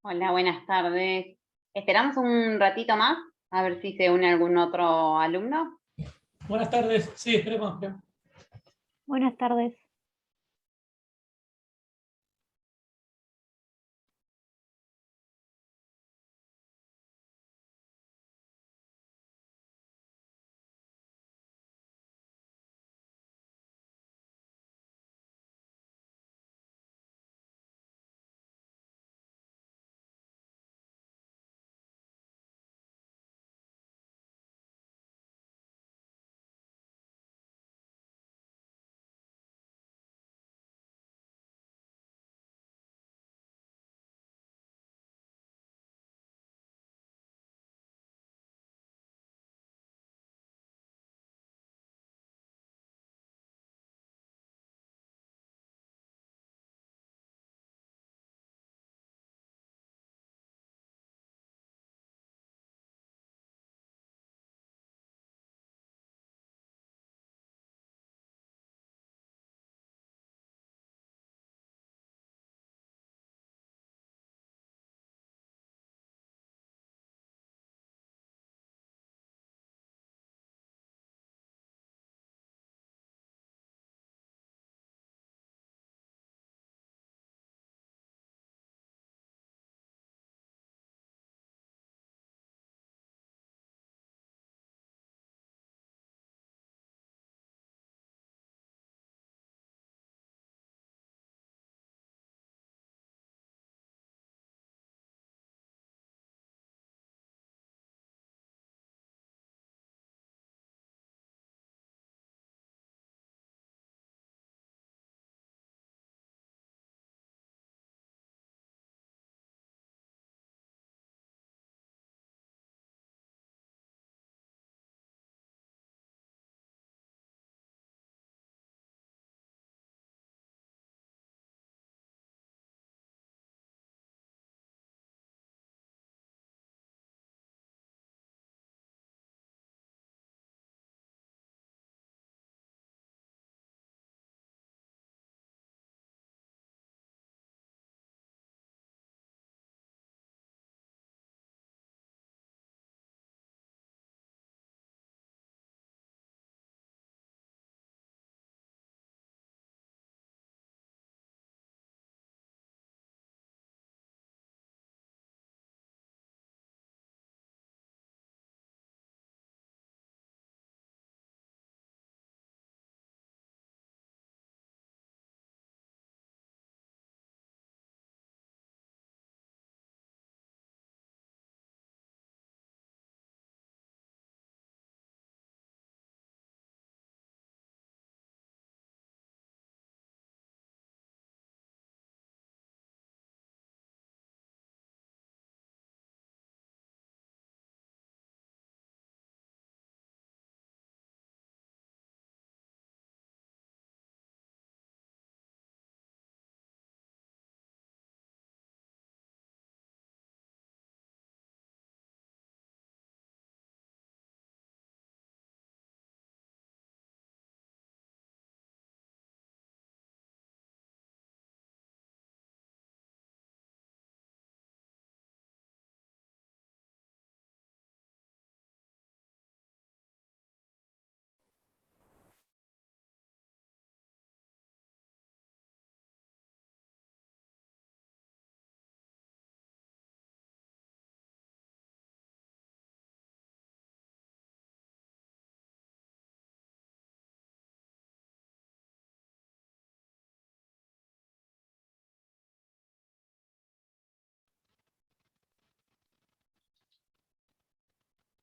Hola, buenas tardes. Esperamos un ratito más a ver si se une algún otro alumno. Buenas tardes. Sí, esperemos. Buenas tardes.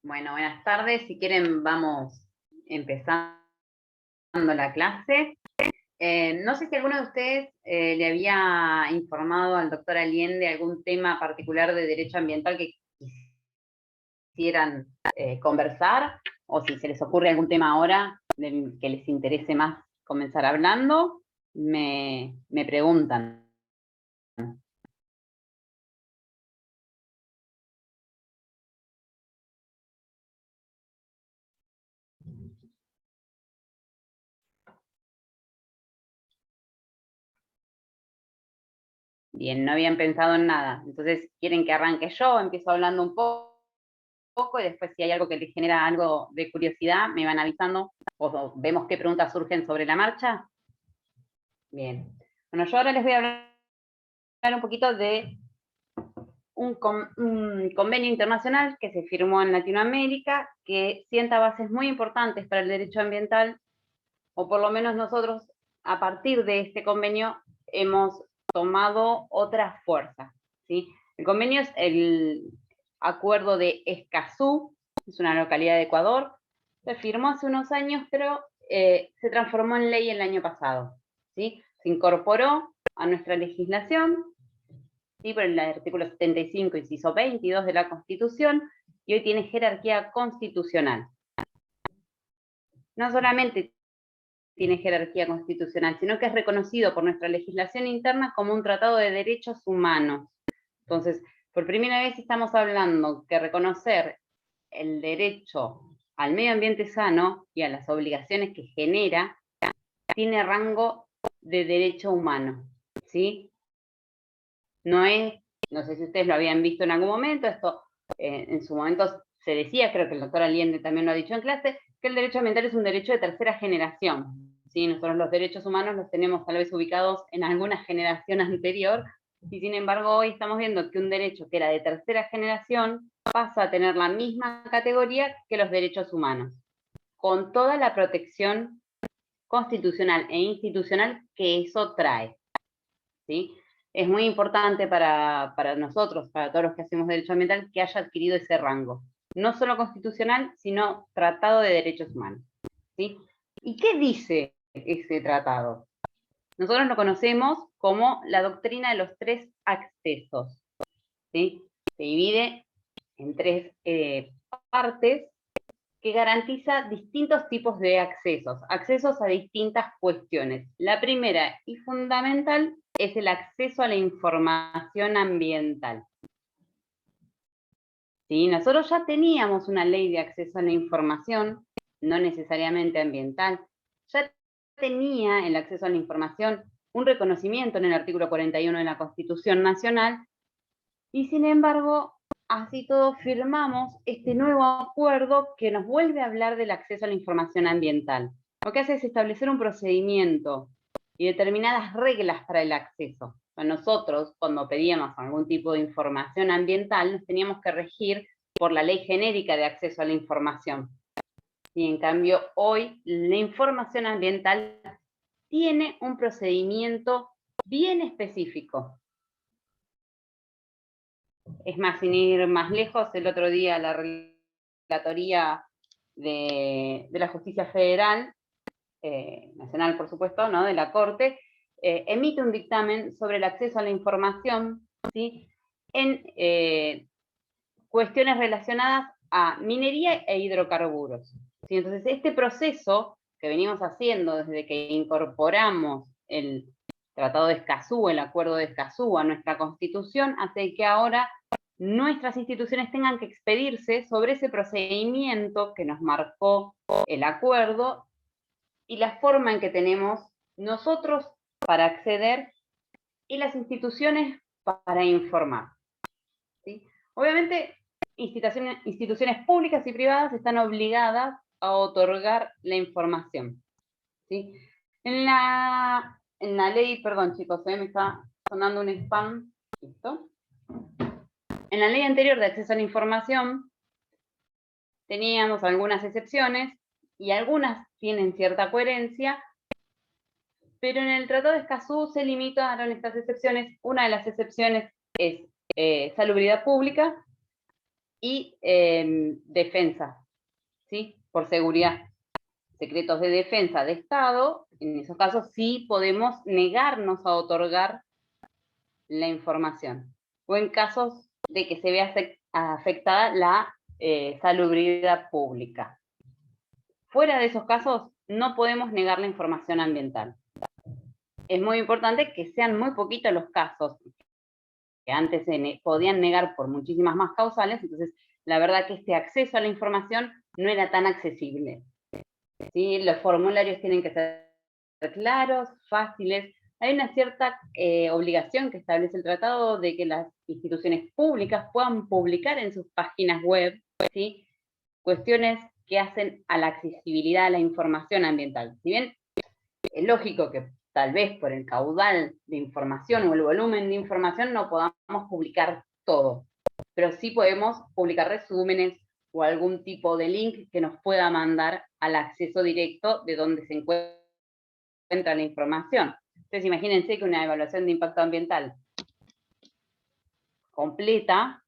Bueno, buenas tardes. Si quieren, vamos empezando la clase. No sé si alguno de ustedes le había informado al doctor Allende algún tema particular de derecho ambiental que quisieran conversar, o si se les ocurre algún tema ahora que les interese más comenzar hablando, me preguntan. Bien, no habían pensado en nada. Entonces, ¿quieren que arranque yo? Empiezo hablando un poco y después si hay algo que les genera algo de curiosidad, me van avisando o vemos qué preguntas surgen sobre la marcha. Bien. Bueno, yo ahora les voy a hablar un poquito de un convenio internacional que se firmó en Latinoamérica que sienta bases muy importantes para el derecho ambiental, o por lo menos nosotros a partir de este convenio hemos tomado otra fuerza, ¿sí? El convenio es el acuerdo de Escazú, es una localidad de Ecuador, se firmó hace unos años, pero se transformó en ley el año pasado, ¿sí? Se incorporó a nuestra legislación, ¿sí? Por el artículo 75, inciso 22 de la Constitución, y hoy tiene jerarquía constitucional. No solamente tiene jerarquía constitucional, sino que es reconocido por nuestra legislación interna como un tratado de derechos humanos. Entonces, por primera vez estamos hablando que reconocer el derecho al medio ambiente sano y a las obligaciones que genera tiene rango de derecho humano, ¿sí? No es, no sé si ustedes lo habían visto en algún momento, esto en su momento se decía, creo que el doctor Allende también lo ha dicho en clase, que el derecho ambiental es un derecho de tercera generación, ¿sí? Nosotros los derechos humanos los tenemos tal vez ubicados en alguna generación anterior, y sin embargo hoy estamos viendo que un derecho que era de tercera generación pasa a tener la misma categoría que los derechos humanos, con toda la protección constitucional e institucional que eso trae, ¿sí? Es muy importante para nosotros, para todos los que hacemos derecho ambiental, que haya adquirido ese rango. No solo constitucional, sino tratado de derechos humanos, ¿sí? ¿Y qué dice ese tratado? Nosotros lo conocemos como la doctrina de los tres accesos, ¿sí? Se divide en tres partes que garantiza distintos tipos de accesos a distintas cuestiones. La primera y fundamental es el acceso a la información ambiental. ¿Sí? Nosotros ya teníamos una ley de acceso a la información, no necesariamente ambiental, ya tenía el acceso a la información un reconocimiento en el artículo 41 de la Constitución Nacional, y sin embargo, así todo firmamos este nuevo acuerdo que nos vuelve a hablar del acceso a la información ambiental. Lo que hace es establecer un procedimiento y determinadas reglas para el acceso. Nosotros, cuando pedíamos algún tipo de información ambiental, nos teníamos que regir por la ley genérica de acceso a la información. Y en cambio, hoy la información ambiental tiene un procedimiento bien específico. Es más, sin ir más lejos, el otro día la Relatoría de la Justicia Federal, nacional por supuesto, ¿no? De la Corte, emite un dictamen sobre el acceso a la información, ¿sí? En cuestiones relacionadas a minería e hidrocarburos, ¿sí? Entonces, este proceso que venimos haciendo desde que incorporamos el Tratado de Escazú, el Acuerdo de Escazú a nuestra Constitución, hace que ahora nuestras instituciones tengan que expedirse sobre ese procedimiento que nos marcó el acuerdo y la forma en que tenemos nosotros para acceder y las instituciones para informar, ¿sí? Obviamente, instituciones públicas y privadas están obligadas a otorgar la información, ¿sí? En la ley, perdón chicos, me está sonando un spam, ¿listo? En la ley anterior de acceso a la información teníamos algunas excepciones y algunas tienen cierta coherencia, pero en el Tratado de Escazú se limitaron estas excepciones. Una de las excepciones es salubridad pública y defensa, ¿sí? Por seguridad. Secretos de defensa de Estado, en esos casos sí podemos negarnos a otorgar la información. O en casos de que se vea afectada la salubridad pública. Fuera de esos casos, no podemos negar la información ambiental. Es muy importante que sean muy poquitos los casos, que antes se podían negar por muchísimas más causales, entonces la verdad que este acceso a la información no era tan accesible. ¿Sí? Los formularios tienen que ser claros, fáciles. Hay una cierta obligación que establece el tratado de que las instituciones públicas puedan publicar en sus páginas web, ¿sí? Cuestiones que hacen a la accesibilidad a la información ambiental. Si bien es lógico que tal vez por el caudal de información o el volumen de información no podamos publicar todo, pero sí podemos publicar resúmenes o algún tipo de link que nos pueda mandar al acceso directo de donde se encuentra la información. Entonces imagínense que una evaluación de impacto ambiental completa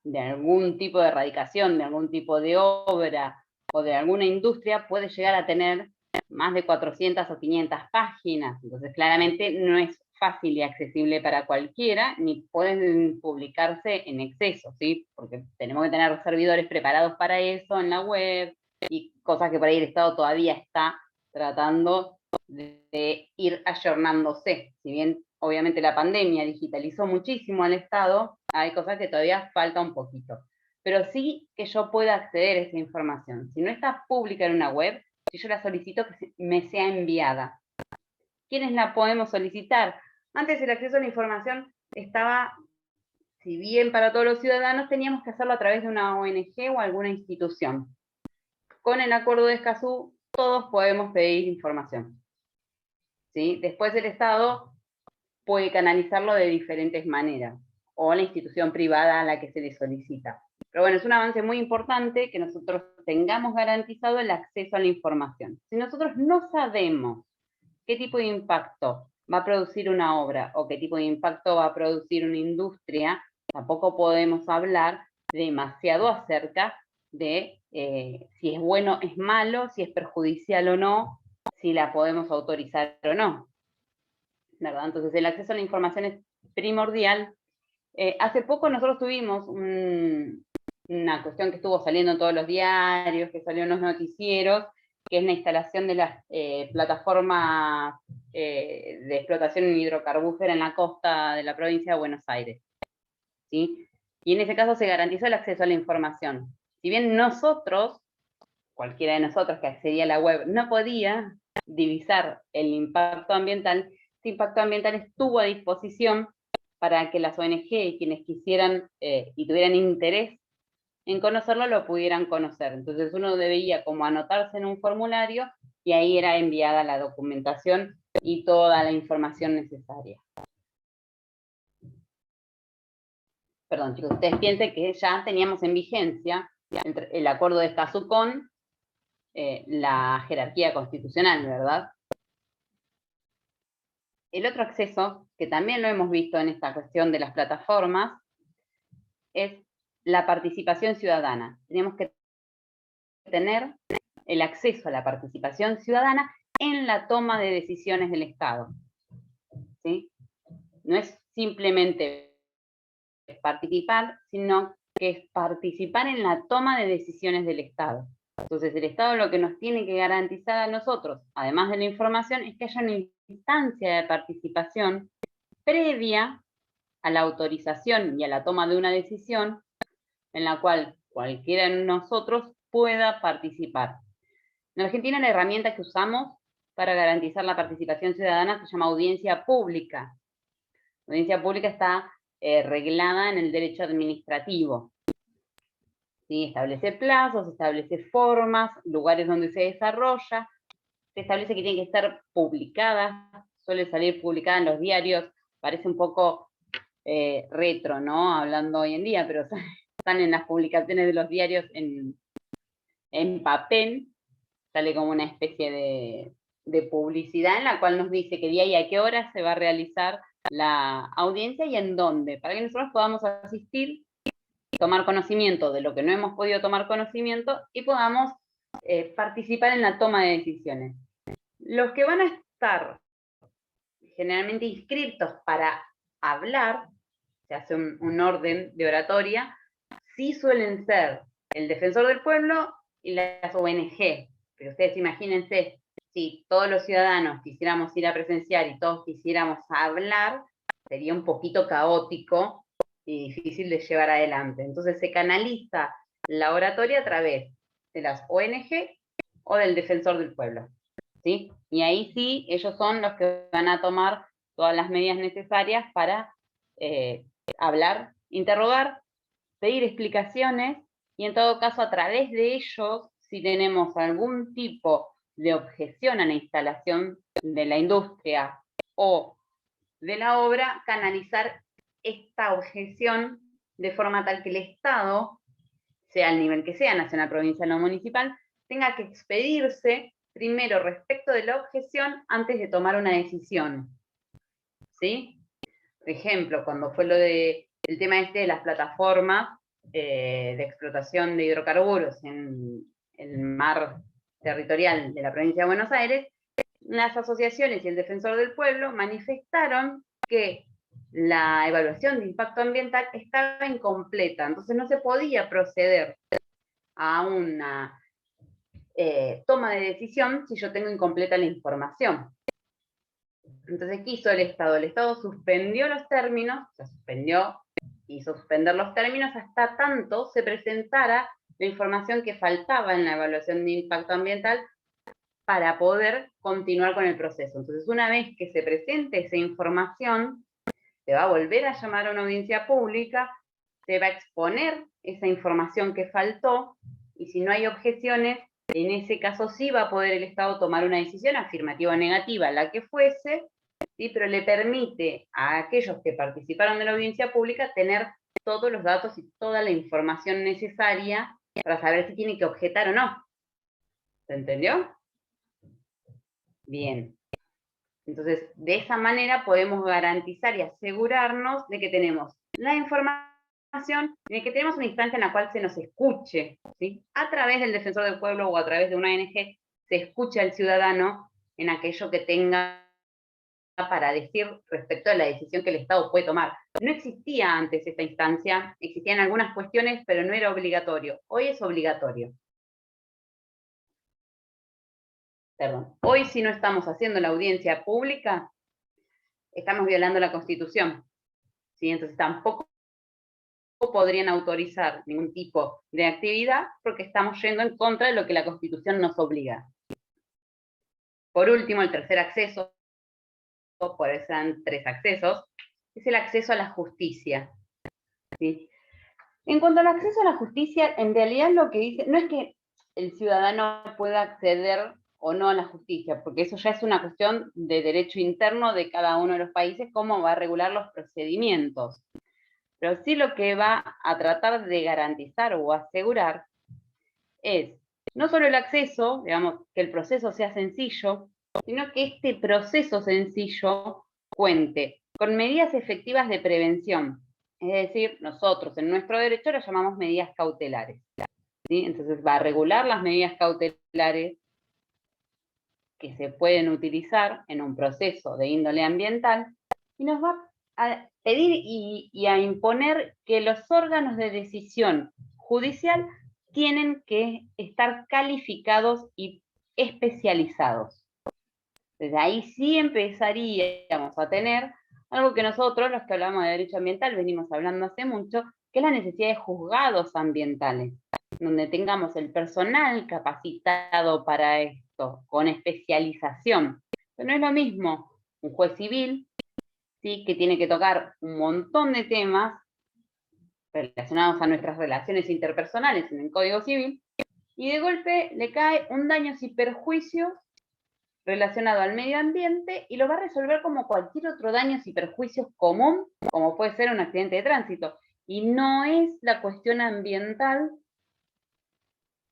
de algún tipo de erradicación, de algún tipo de obra o de alguna industria puede llegar a tener más de 400 o 500 páginas. Entonces claramente no es fácil y accesible para cualquiera, ni pueden publicarse en exceso, ¿sí? Porque tenemos que tener servidores preparados para eso en la web, y cosas que por ahí el Estado todavía está tratando de ir ayornándose. Si bien obviamente la pandemia digitalizó muchísimo al Estado, hay cosas que todavía falta un poquito. Pero sí que yo pueda acceder a esa información. Si no está pública en una web, si yo la solicito que me sea enviada. ¿Quiénes la podemos solicitar? Antes el acceso a la información estaba, si bien para todos los ciudadanos, teníamos que hacerlo a través de una ONG o alguna institución. Con el acuerdo de Escazú, todos podemos pedir información. ¿Sí? Después el Estado puede canalizarlo de diferentes maneras, o la institución privada a la que se le solicita. Pero bueno, es un avance muy importante que nosotros tengamos garantizado el acceso a la información. Si nosotros no sabemos qué tipo de impacto va a producir una obra o qué tipo de impacto va a producir una industria, tampoco podemos hablar demasiado acerca de si es bueno, es malo, si es perjudicial o no, si la podemos autorizar o no, ¿verdad? Entonces el acceso a la información es primordial. Hace poco nosotros tuvimos una cuestión que estuvo saliendo en todos los diarios, que salió en los noticieros, que es la instalación de las plataformas de explotación hidrocarburífera en la costa de la provincia de Buenos Aires. ¿Sí? Y en ese caso se garantizó el acceso a la información. Si bien nosotros, cualquiera de nosotros que accedía a la web, no podía divisar el impacto ambiental, ese impacto ambiental estuvo a disposición para que las ONG y quienes quisieran y tuvieran interés en conocerlo, lo pudieran conocer. Entonces uno debía como anotarse en un formulario y ahí era enviada la documentación y toda la información necesaria. Perdón, chicos, ustedes piensen que ya teníamos en vigencia el acuerdo de Escazú con la jerarquía constitucional, ¿verdad? El otro acceso, que también lo hemos visto en esta cuestión de las plataformas, es la participación ciudadana. Tenemos que tener el acceso a la participación ciudadana en la toma de decisiones del Estado. ¿Sí? No es simplemente participar, sino que es participar en la toma de decisiones del Estado. Entonces el Estado lo que nos tiene que garantizar a nosotros, además de la información, es que haya una instancia de participación previa a la autorización y a la toma de una decisión en la cual cualquiera de nosotros pueda participar. En Argentina la herramienta que usamos para garantizar la participación ciudadana se llama audiencia pública. La audiencia pública está reglada en el derecho administrativo. ¿Sí? Establece plazos, establece formas, lugares donde se desarrolla, se establece que tiene que estar publicada, suele salir publicada en los diarios, parece un poco retro, ¿no? Hablando hoy en día, pero están en las publicaciones de los diarios en papel, sale como una especie de publicidad en la cual nos dice qué día y a qué hora se va a realizar la audiencia y en dónde, para que nosotros podamos asistir tomar conocimiento de lo que no hemos podido tomar conocimiento y podamos participar en la toma de decisiones. Los que van a estar generalmente inscritos para hablar, se hace un orden de oratoria, sí suelen ser el defensor del pueblo y las ONG. Pero ustedes imagínense, si todos los ciudadanos quisiéramos ir a presenciar y todos quisiéramos hablar, sería un poquito caótico y difícil de llevar adelante. Entonces se canaliza la oratoria a través de las ONG o del defensor del pueblo, ¿sí? Y ahí sí, ellos son los que van a tomar todas las medidas necesarias para hablar, interrogar, pedir explicaciones, y en todo caso a través de ellos, si tenemos algún tipo de objeción a la instalación de la industria o de la obra, canalizar esta objeción de forma tal que el Estado, sea el nivel que sea, nacional, provincial o municipal, tenga que expedirse primero respecto de la objeción antes de tomar una decisión. ¿Sí? Por ejemplo, cuando fue el tema este de las plataformas de explotación de hidrocarburos en el mar territorial de la provincia de Buenos Aires, las asociaciones y el defensor del pueblo manifestaron que la evaluación de impacto ambiental estaba incompleta, entonces no se podía proceder a una toma de decisión si yo tengo incompleta la información. Entonces, ¿qué hizo el Estado? El Estado suspendió los términos, hizo suspender los términos hasta tanto se presentara la información que faltaba en la evaluación de impacto ambiental para poder continuar con el proceso. Entonces, una vez que se presente esa información, se va a volver a llamar a una audiencia pública, se va a exponer esa información que faltó, y si no hay objeciones, en ese caso sí va a poder el Estado tomar una decisión afirmativa o negativa, la que fuese, ¿sí? Pero le permite a aquellos que participaron de la audiencia pública tener todos los datos y toda la información necesaria para saber si tiene que objetar o no. ¿Se entendió? Bien. Entonces, de esa manera podemos garantizar y asegurarnos de que tenemos la información, de que tenemos una instancia en la cual se nos escuche, ¿sí? A través del defensor del pueblo o a través de una ONG, se escucha al ciudadano en aquello que tenga para decir respecto a la decisión que el Estado puede tomar. No existía antes esta instancia, existían algunas cuestiones, pero no era obligatorio. Hoy es obligatorio. Perdón. Hoy, si no estamos haciendo la audiencia pública, estamos violando la Constitución, ¿sí? Entonces tampoco podrían autorizar ningún tipo de actividad porque estamos yendo en contra de lo que la Constitución nos obliga. Por último, el tercer acceso, por eso eran 3 accesos, es el acceso a la justicia, ¿sí? En cuanto al acceso a la justicia, en realidad lo que dice, no es que el ciudadano pueda acceder o no a la justicia, porque eso ya es una cuestión de derecho interno de cada uno de los países, cómo va a regular los procedimientos. Pero sí lo que va a tratar de garantizar o asegurar es no solo el acceso, digamos, que el proceso sea sencillo, sino que este proceso sencillo cuente con medidas efectivas de prevención. Es decir, nosotros en nuestro derecho lo llamamos medidas cautelares, ¿sí? Entonces va a regular las medidas cautelares que se pueden utilizar en un proceso de índole ambiental y nos va a pedir y a imponer que los órganos de decisión judicial tienen que estar calificados y especializados. Desde ahí sí empezaríamos a tener algo que nosotros, los que hablamos de derecho ambiental, venimos hablando hace mucho, que es la necesidad de juzgados ambientales, donde tengamos el personal capacitado para esto, con especialización. Pero no es lo mismo un juez civil, ¿sí? Que tiene que tocar un montón de temas relacionados a nuestras relaciones interpersonales en el Código Civil, y de golpe le cae un daños y perjuicios relacionado al medio ambiente y lo va a resolver como cualquier otro daños y perjuicios común, como puede ser un accidente de tránsito. Y no es la cuestión ambiental,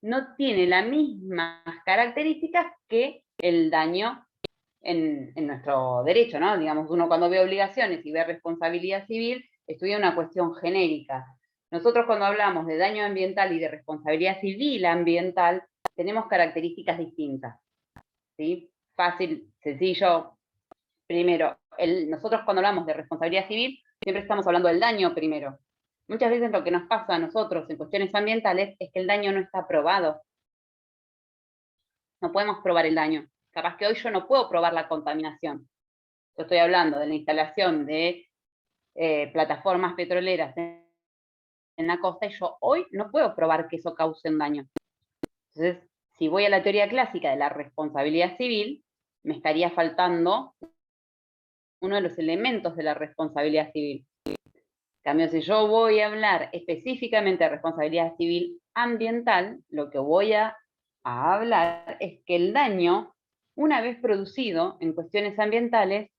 no tiene las mismas características que el daño en nuestro derecho, ¿no? Digamos, uno cuando ve obligaciones y ve responsabilidad civil, estudia una cuestión genérica. Nosotros cuando hablamos de daño ambiental y de responsabilidad civil ambiental, tenemos características distintas, ¿sí? Fácil, sencillo. Primero, nosotros cuando hablamos de responsabilidad civil, siempre estamos hablando del daño primero. Muchas veces lo que nos pasa a nosotros en cuestiones ambientales es que el daño no está probado. No podemos probar el daño. Capaz que hoy yo no puedo probar la contaminación. Yo estoy hablando de la instalación de plataformas petroleras en la costa y yo hoy no puedo probar que eso cause un daño. Entonces, si voy a la teoría clásica de la responsabilidad civil, me estaría faltando uno de los elementos de la responsabilidad civil. En cambio, si yo voy a hablar específicamente de responsabilidad civil ambiental, lo que voy a hablar es que el daño, una vez producido en cuestiones ambientales,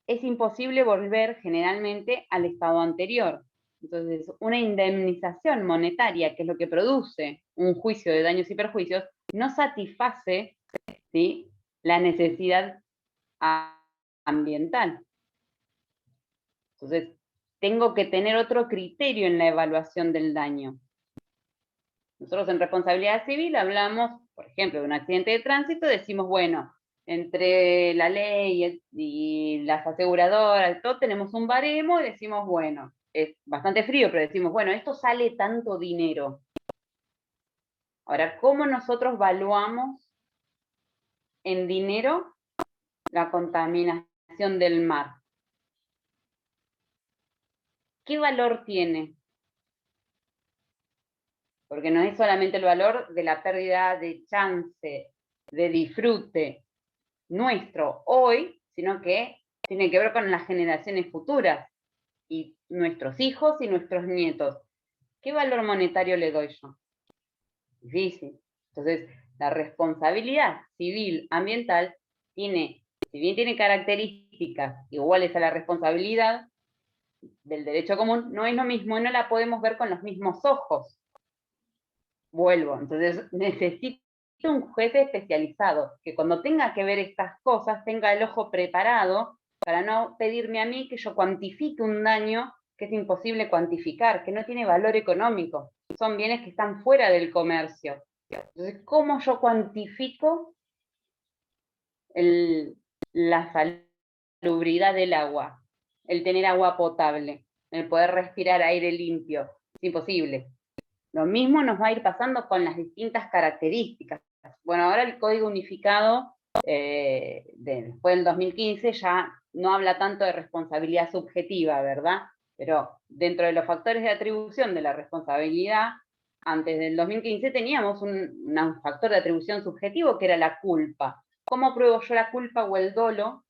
es imposible volver generalmente al estado anterior. Entonces, una indemnización monetaria, que es lo que produce un juicio de daños y perjuicios, no satisface, ¿sí?, la necesidad ambiental. Entonces, tengo que tener otro criterio en la evaluación del daño. Nosotros en responsabilidad civil hablamos, por ejemplo, de un accidente de tránsito, decimos, bueno, entre la ley y las aseguradoras, todo tenemos un baremo y decimos, bueno, es bastante frío, pero decimos, bueno, esto sale tanto dinero. Ahora, ¿cómo nosotros valuamos en dinero la contaminación del mar? ¿Qué valor tiene? Porque no es solamente el valor de la pérdida de chance, de disfrute nuestro hoy, sino que tiene que ver con las generaciones futuras y nuestros hijos y nuestros nietos. ¿Qué valor monetario le doy yo? Difícil. Entonces, la responsabilidad civil ambiental tiene, si bien tiene características iguales a la responsabilidad del derecho común, no es lo mismo y no la podemos ver con los mismos ojos. Vuelvo, entonces necesito un juez especializado, que cuando tenga que ver estas cosas tenga el ojo preparado para no pedirme a mí que yo cuantifique un daño que es imposible cuantificar, que no tiene valor económico. Son bienes que están fuera del comercio. Entonces, ¿cómo yo cuantifico la salubridad del agua? El tener agua potable, el poder respirar aire limpio. Es imposible. Lo mismo nos va a ir pasando con las distintas características. Bueno, ahora el Código Unificado, después del 2015, ya no habla tanto de responsabilidad subjetiva, ¿verdad? Pero dentro de los factores de atribución de la responsabilidad, antes del 2015 teníamos un factor de atribución subjetivo que era la culpa. ¿Cómo pruebo yo la culpa o el dolo,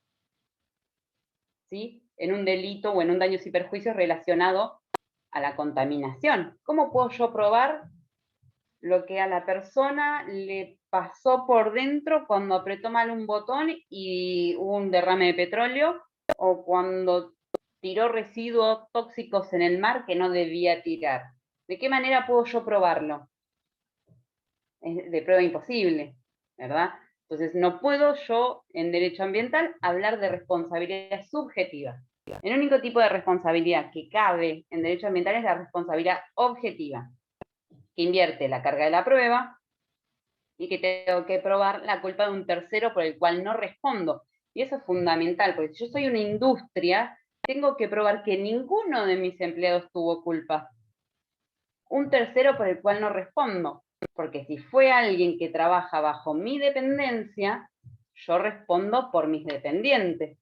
¿sí?, en un delito o en un daños y perjuicios relacionado a la contaminación? ¿Cómo puedo yo probar lo que a la persona le pasó por dentro cuando apretó mal un botón y hubo un derrame de petróleo, o cuando tiró residuos tóxicos en el mar que no debía tirar? ¿De qué manera puedo yo probarlo? Es de prueba imposible, ¿verdad? Entonces no puedo yo en derecho ambiental hablar de responsabilidad subjetiva. El único tipo de responsabilidad que cabe en derecho ambiental es la responsabilidad objetiva, que invierte la carga de la prueba y que tengo que probar la culpa de un tercero por el cual no respondo. Y eso es fundamental, porque si yo soy una industria, tengo que probar que ninguno de mis empleados tuvo culpa. Un tercero por el cual no respondo, porque si fue alguien que trabaja bajo mi dependencia, yo respondo por mis dependientes.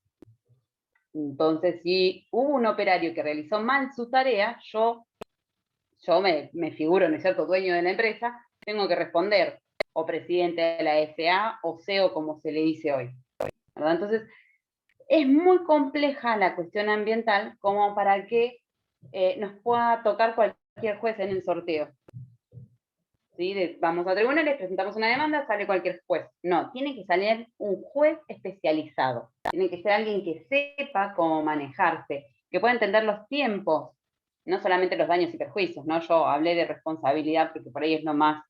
Entonces, si hubo un operario que realizó mal su tarea, yo me figuro, ¿no es cierto?, dueño de la empresa, tengo que responder, o presidente de la SA, o CEO, como se le dice hoy, ¿verdad? Entonces, es muy compleja la cuestión ambiental como para que nos pueda tocar cualquier juez en el sorteo. ¿Sí? Vamos a tribunales, presentamos una demanda, sale cualquier juez. No, tiene que salir un juez especializado. Tiene que ser alguien que sepa cómo manejarse, que pueda entender los tiempos, no solamente los daños y perjuicios, ¿no? Yo hablé de responsabilidad porque por ahí es lo más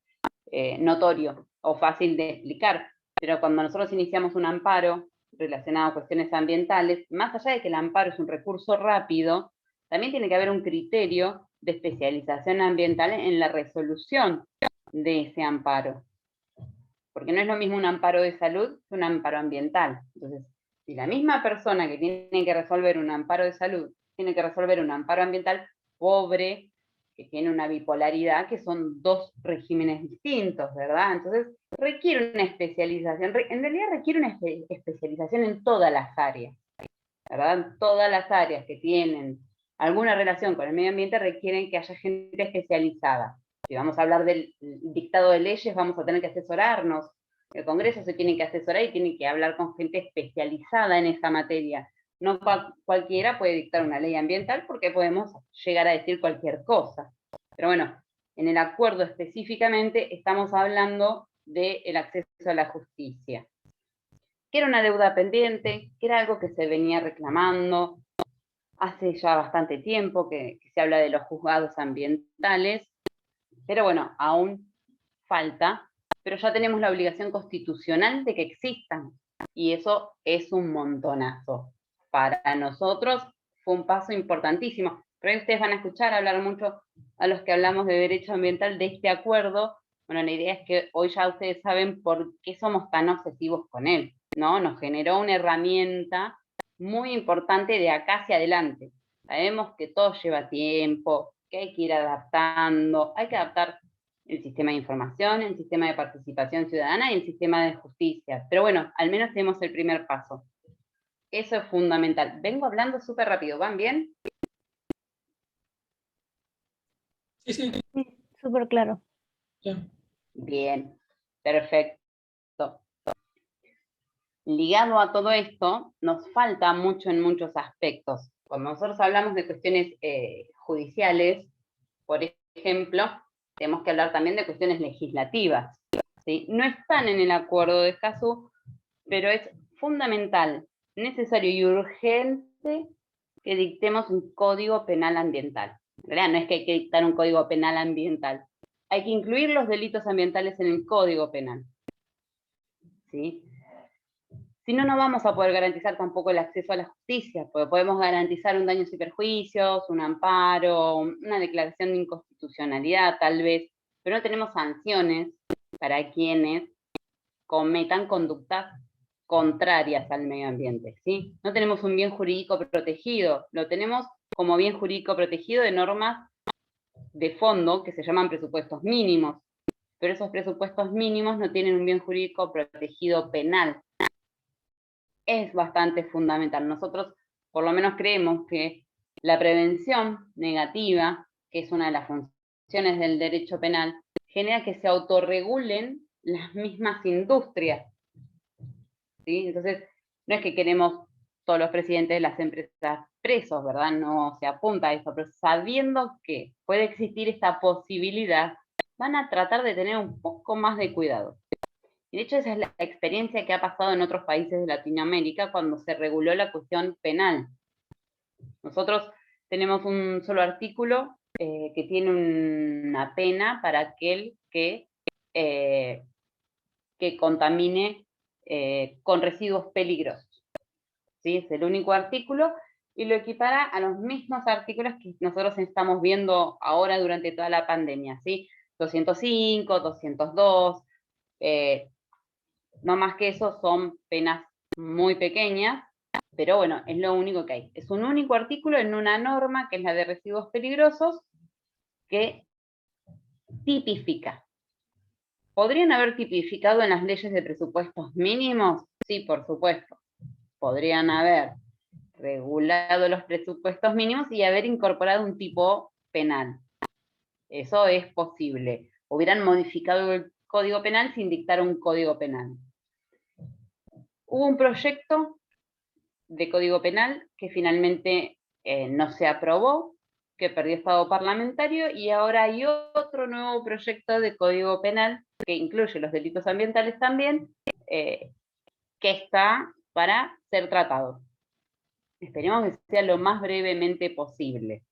notorio o fácil de explicar, pero cuando nosotros iniciamos un amparo relacionado a cuestiones ambientales, más allá de que el amparo es un recurso rápido, también tiene que haber un criterio de especialización ambiental en la resolución de ese amparo. Porque no es lo mismo un amparo de salud que un amparo ambiental. Entonces, si la misma persona que tiene que resolver un amparo de salud tiene que resolver un amparo ambiental, pobre, que tiene una bipolaridad, que son dos regímenes distintos, ¿verdad? Entonces, requiere una especialización, en realidad requiere una especialización en todas las áreas, ¿verdad? Todas las áreas que tienen alguna relación con el medio ambiente requieren que haya gente especializada. Si vamos a hablar del dictado de leyes, vamos a tener que asesorarnos. El Congreso se tiene que asesorar y tiene que hablar con gente especializada en esa materia. No cualquiera puede dictar una ley ambiental porque podemos llegar a decir cualquier cosa. Pero bueno, en el acuerdo específicamente estamos hablando del acceso a la justicia, que era una deuda pendiente, que era algo que se venía reclamando hace ya bastante tiempo, que se habla de los juzgados ambientales, pero bueno, aún falta, pero ya tenemos la obligación constitucional de que existan, y eso es un montonazo. Para nosotros fue un paso importantísimo, pero ahí ustedes van a escuchar hablar mucho a los que hablamos de derecho ambiental de este acuerdo. Bueno, la idea es que hoy ya ustedes saben por qué somos tan obsesivos con él, ¿no? Nos generó una herramienta muy importante de acá hacia adelante. Sabemos que todo lleva tiempo, que hay que ir adaptando, hay que adaptar el sistema de información, el sistema de participación ciudadana y el sistema de justicia. Pero bueno, al menos tenemos el primer paso. Eso es fundamental. Vengo hablando súper rápido, ¿van bien? Sí, sí, Sí, súper claro. bien. Bien, perfecto. Ligado a todo esto, nos falta mucho en muchos aspectos. Cuando nosotros hablamos de cuestiones judiciales, por ejemplo, tenemos que hablar también de cuestiones legislativas, ¿sí? No están en el acuerdo de Escazú, pero es fundamental, necesario y urgente que dictemos un código penal ambiental. En realidad no es que hay que dictar un código penal ambiental, hay que incluir los delitos ambientales en el código penal, ¿sí? Si no, no vamos a poder garantizar tampoco el acceso a la justicia, porque podemos garantizar un daños y perjuicios, un amparo, una declaración de inconstitucionalidad tal vez, pero no tenemos sanciones para quienes cometan conductas contrarias al medio ambiente, ¿sí? No tenemos un bien jurídico protegido, lo tenemos como bien jurídico protegido de normas de fondo que se llaman presupuestos mínimos, pero esos presupuestos mínimos no tienen un bien jurídico protegido penal. Es bastante fundamental. Nosotros por lo menos creemos que la prevención negativa, que es una de las funciones del derecho penal, genera que se autorregulen las mismas industrias, ¿sí? Entonces, no es que queremos todos los presidentes de las empresas presos, ¿verdad? No se apunta a eso, pero sabiendo que puede existir esta posibilidad, van a tratar de tener un poco más de cuidado. Y de hecho esa es la experiencia que ha pasado en otros países de Latinoamérica cuando se reguló la cuestión penal. Nosotros tenemos un solo artículo que tiene una pena para aquel que contamine con residuos peligrosos, ¿sí? Es el único artículo y lo equipara a los mismos artículos que nosotros estamos viendo ahora durante toda la pandemia, ¿sí? 205, 202, no más que eso, son penas muy pequeñas, pero bueno, es lo único que hay. Es un único artículo en una norma, que es la de residuos peligrosos, que tipifica. ¿Podrían haber tipificado en las leyes de presupuestos mínimos? Sí, por supuesto. Podrían haber regulado los presupuestos mínimos y haber incorporado un tipo penal. Eso es posible. Hubieran modificado el Código Penal sin dictar un Código Penal. Hubo un proyecto de Código Penal que finalmente no se aprobó, que perdió estado parlamentario, y ahora hay otro nuevo proyecto de Código Penal que incluye los delitos ambientales también, que está para ser tratado. Esperemos que sea lo más brevemente posible.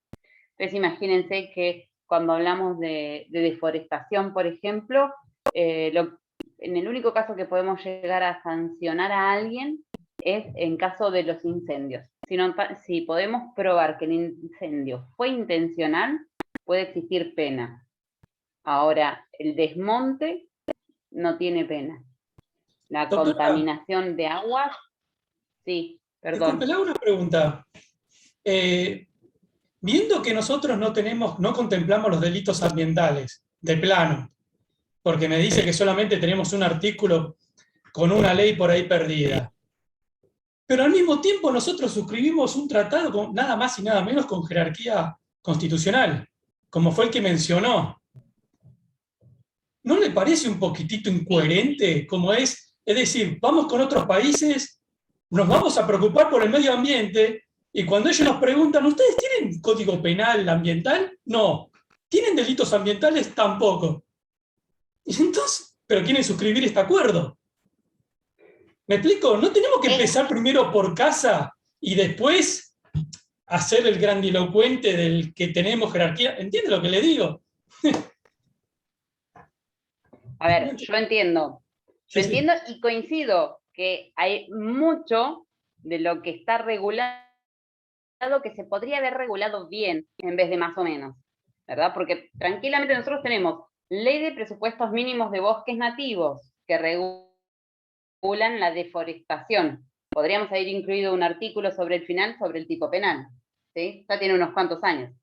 Entonces imagínense que cuando hablamos de deforestación, por ejemplo, en el único caso que podemos llegar a sancionar a alguien es en caso de los incendios. Si podemos probar que el incendio fue intencional, puede existir pena. Ahora, el desmonte no tiene pena. La Doctora, contaminación de aguas, sí, disculpe, perdón. le hago una pregunta. Viendo que nosotros no contemplamos los delitos ambientales, de plano, porque me dice que solamente tenemos un artículo con una ley por ahí perdida. Pero al mismo tiempo nosotros suscribimos un tratado con nada más y nada menos con jerarquía constitucional, como fue el que mencionó. ¿No le parece un poquitito incoherente como es? Es decir, vamos con otros países, nos vamos a preocupar por el medio ambiente y cuando ellos nos preguntan, ¿ustedes tienen código penal ambiental? No. ¿Tienen delitos ambientales? Tampoco. Y entonces, ¿pero quieren suscribir este acuerdo? ¿Me explico? ¿No tenemos que empezar primero por casa y después hacer el grandilocuente del que tenemos jerarquía? ¿Entiende lo que le digo? A ver, yo entiendo. Yo Sí, sí. entiendo y coincido que hay mucho de lo que está regulado que se podría haber regulado bien en vez de más o menos, ¿verdad? Porque tranquilamente nosotros tenemos ley de presupuestos mínimos de bosques nativos que regulan la deforestación. Podríamos haber incluido un artículo sobre el final, sobre el tipo penal, ¿sí? Ya tiene unos cuantos años.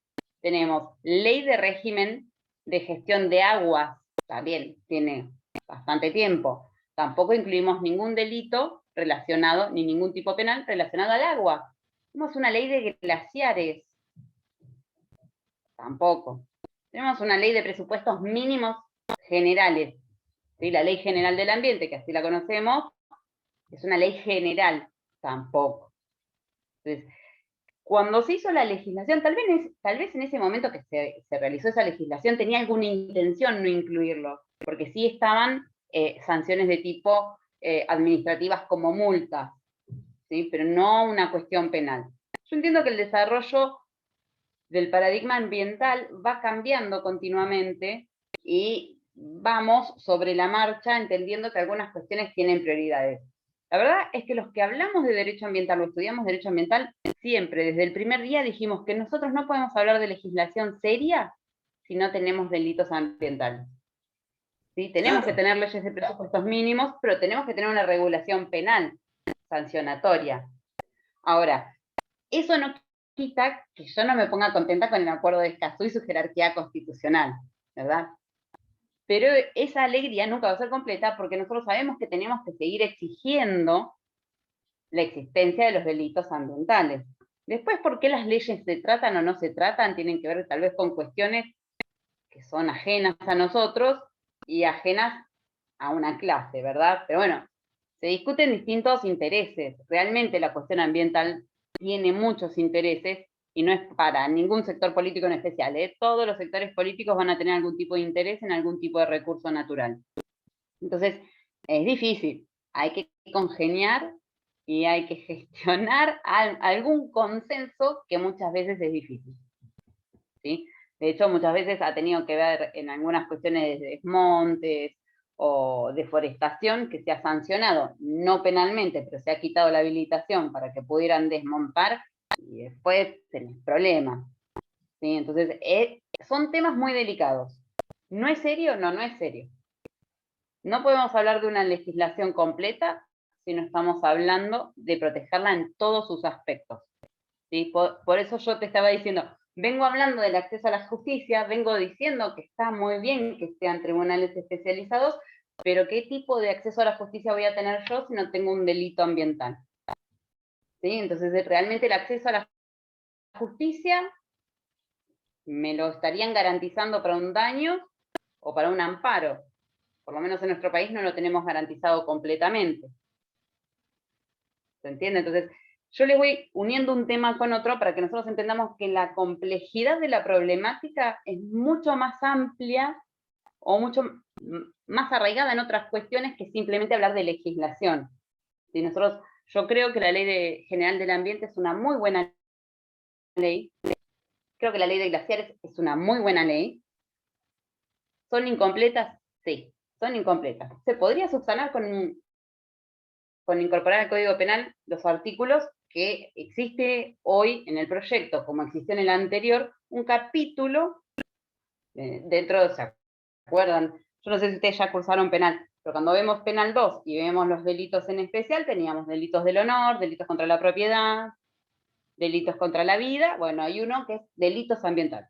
Tenemos ley de régimen de gestión de aguas, también tiene bastante tiempo. Tampoco incluimos ningún delito relacionado, ni ningún tipo penal relacionado al agua. Tenemos una ley de glaciares, tampoco. Tenemos una ley de presupuestos mínimos generales, ¿sí? La Ley General del Ambiente, que así la conocemos, es una ley general, tampoco. Entonces, cuando se hizo la legislación, tal vez en ese momento que se realizó esa legislación tenía alguna intención no incluirlo, porque sí estaban sanciones de tipo administrativas como multas, ¿sí? Pero no una cuestión penal. Yo entiendo que el desarrollo del paradigma ambiental va cambiando continuamente y vamos sobre la marcha entendiendo que algunas cuestiones tienen prioridades. La verdad es que los que hablamos de derecho ambiental o estudiamos derecho ambiental, siempre desde el primer día dijimos que nosotros no podemos hablar de legislación seria si no tenemos delitos ambientales. ¿Sí? Tenemos que Claro. tener leyes de presupuestos mínimos, pero tenemos que tener una regulación penal, sancionatoria. Ahora, eso no quita que yo no me ponga contenta con el acuerdo de Escazú y su jerarquía constitucional, ¿verdad? Pero esa alegría nunca va a ser completa porque nosotros sabemos que tenemos que seguir exigiendo la existencia de los delitos ambientales. Después, ¿por qué las leyes se tratan o no se tratan? Tienen que ver tal vez con cuestiones que son ajenas a nosotros y ajenas a una clase, ¿verdad? Pero bueno, se discuten distintos intereses. Realmente la cuestión ambiental tiene muchos intereses y no es para ningún sector político en especial, ¿eh? Todos los sectores políticos van a tener algún tipo de interés en algún tipo de recurso natural. Entonces, es difícil. Hay que congeniar y hay que gestionar algún consenso que muchas veces es difícil, ¿sí? De hecho, muchas veces ha tenido que ver en algunas cuestiones de desmontes o deforestación que se ha sancionado, no penalmente, pero se ha quitado la habilitación para que pudieran desmontar y después tenés problemas, ¿sí? Entonces, son temas muy delicados. ¿No es serio? No, no es serio. No podemos hablar de una legislación completa si no estamos hablando de protegerla en todos sus aspectos, ¿sí? Por eso yo te estaba diciendo, vengo hablando del acceso a la justicia, vengo diciendo que está muy bien que sean tribunales especializados, pero ¿qué tipo de acceso a la justicia voy a tener yo si no tengo un delito ambiental? ¿Sí? Entonces, realmente el acceso a la justicia me lo estarían garantizando para un daño o para un amparo. Por lo menos en nuestro país no lo tenemos garantizado completamente. ¿Se entiende? Entonces, yo les voy uniendo un tema con otro para que nosotros entendamos que la complejidad de la problemática es mucho más amplia o mucho más arraigada en otras cuestiones que simplemente hablar de legislación. Si nosotros, yo creo que la Ley General del Ambiente es una muy buena ley. Creo que la Ley de Glaciares es una muy buena ley. ¿Son incompletas? Sí, son incompletas. ¿Se podría subsanar con incorporar al Código Penal los artículos que existe hoy en el proyecto, como existió en el anterior, un capítulo ¿se acuerdan? Yo no sé si ustedes ya cursaron penal, pero cuando vemos penal 2 y vemos los delitos en especial, teníamos delitos del honor, delitos contra la propiedad, delitos contra la vida, bueno, hay uno que es delitos ambientales.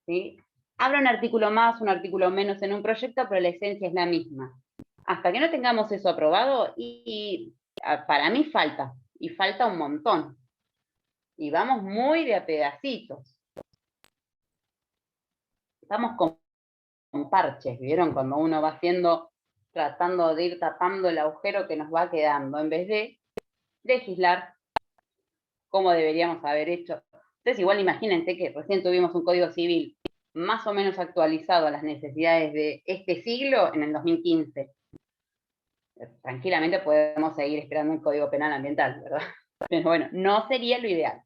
¿Sí? Habrá un artículo más, un artículo menos en un proyecto, pero la esencia es la misma. Hasta que no tengamos eso aprobado, para mí falta, y falta un montón. Y vamos muy de a pedacitos. Estamos con parches, ¿vieron? Cuando uno va tratando de ir tapando el agujero que nos va quedando, en vez de legislar como deberíamos haber hecho. Entonces, igual imagínense que recién tuvimos un código civil más o menos actualizado a las necesidades de este siglo en el 2015. Tranquilamente podemos seguir esperando un código penal ambiental, ¿verdad? Pero bueno, no sería lo ideal.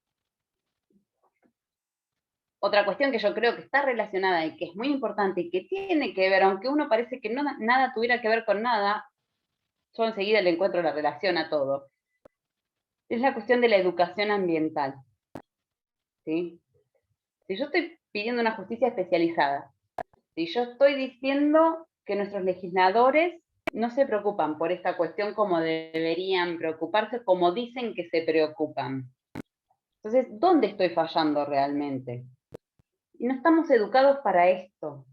Otra cuestión que yo creo que está relacionada y que es muy importante y que tiene que ver, aunque uno parece que nada tuviera que ver con nada, yo enseguida le encuentro la relación a todo, es la cuestión de la educación ambiental. ¿Sí? Si yo estoy pidiendo una justicia especializada, si yo estoy diciendo que nuestros legisladores no se preocupan por esta cuestión como deberían preocuparse, como dicen que se preocupan. Entonces, ¿dónde estoy fallando realmente? Y no estamos educados para esto.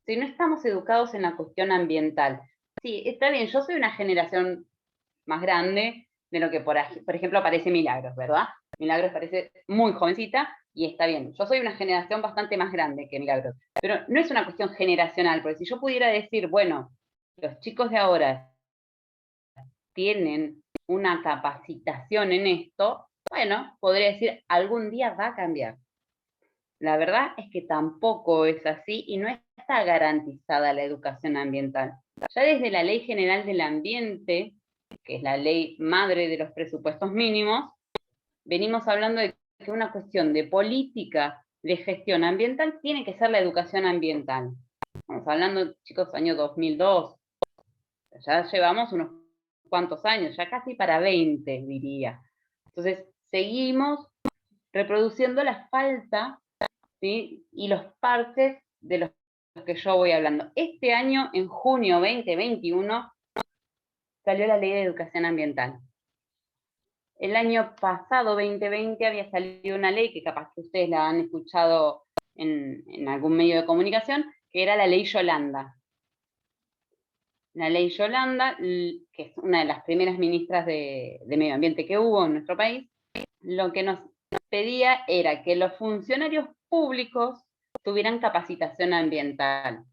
Si no estamos educados en la cuestión ambiental. Sí, está bien, yo soy una generación más grande de lo que, por ejemplo, parece Milagros, ¿verdad? Milagros parece muy jovencita, y está bien. Yo soy una generación bastante más grande que Milagros. Pero no es una cuestión generacional, porque si yo pudiera decir, bueno, los chicos de ahora tienen una capacitación en esto, bueno, podría decir, algún día va a cambiar. La verdad es que tampoco es así y no está garantizada la educación ambiental. Ya desde la Ley General del Ambiente, que es la ley madre de los presupuestos mínimos, venimos hablando de que una cuestión de política de gestión ambiental tiene que ser la educación ambiental. Estamos hablando, chicos, año 2002. Ya llevamos unos cuantos años, ya casi para 20, diría. Entonces, seguimos reproduciendo la falta, ¿sí? Y los parches de los que yo voy hablando. Este año, en junio 2021, salió la Ley de Educación Ambiental. El año pasado, 2020, había salido una ley que capaz que ustedes la han escuchado en algún medio de comunicación, que era la Ley Yolanda. La Ley Yolanda, que es una de las primeras ministras de Medio Ambiente que hubo en nuestro país, lo que nos pedía era que los funcionarios públicos tuvieran capacitación ambiental.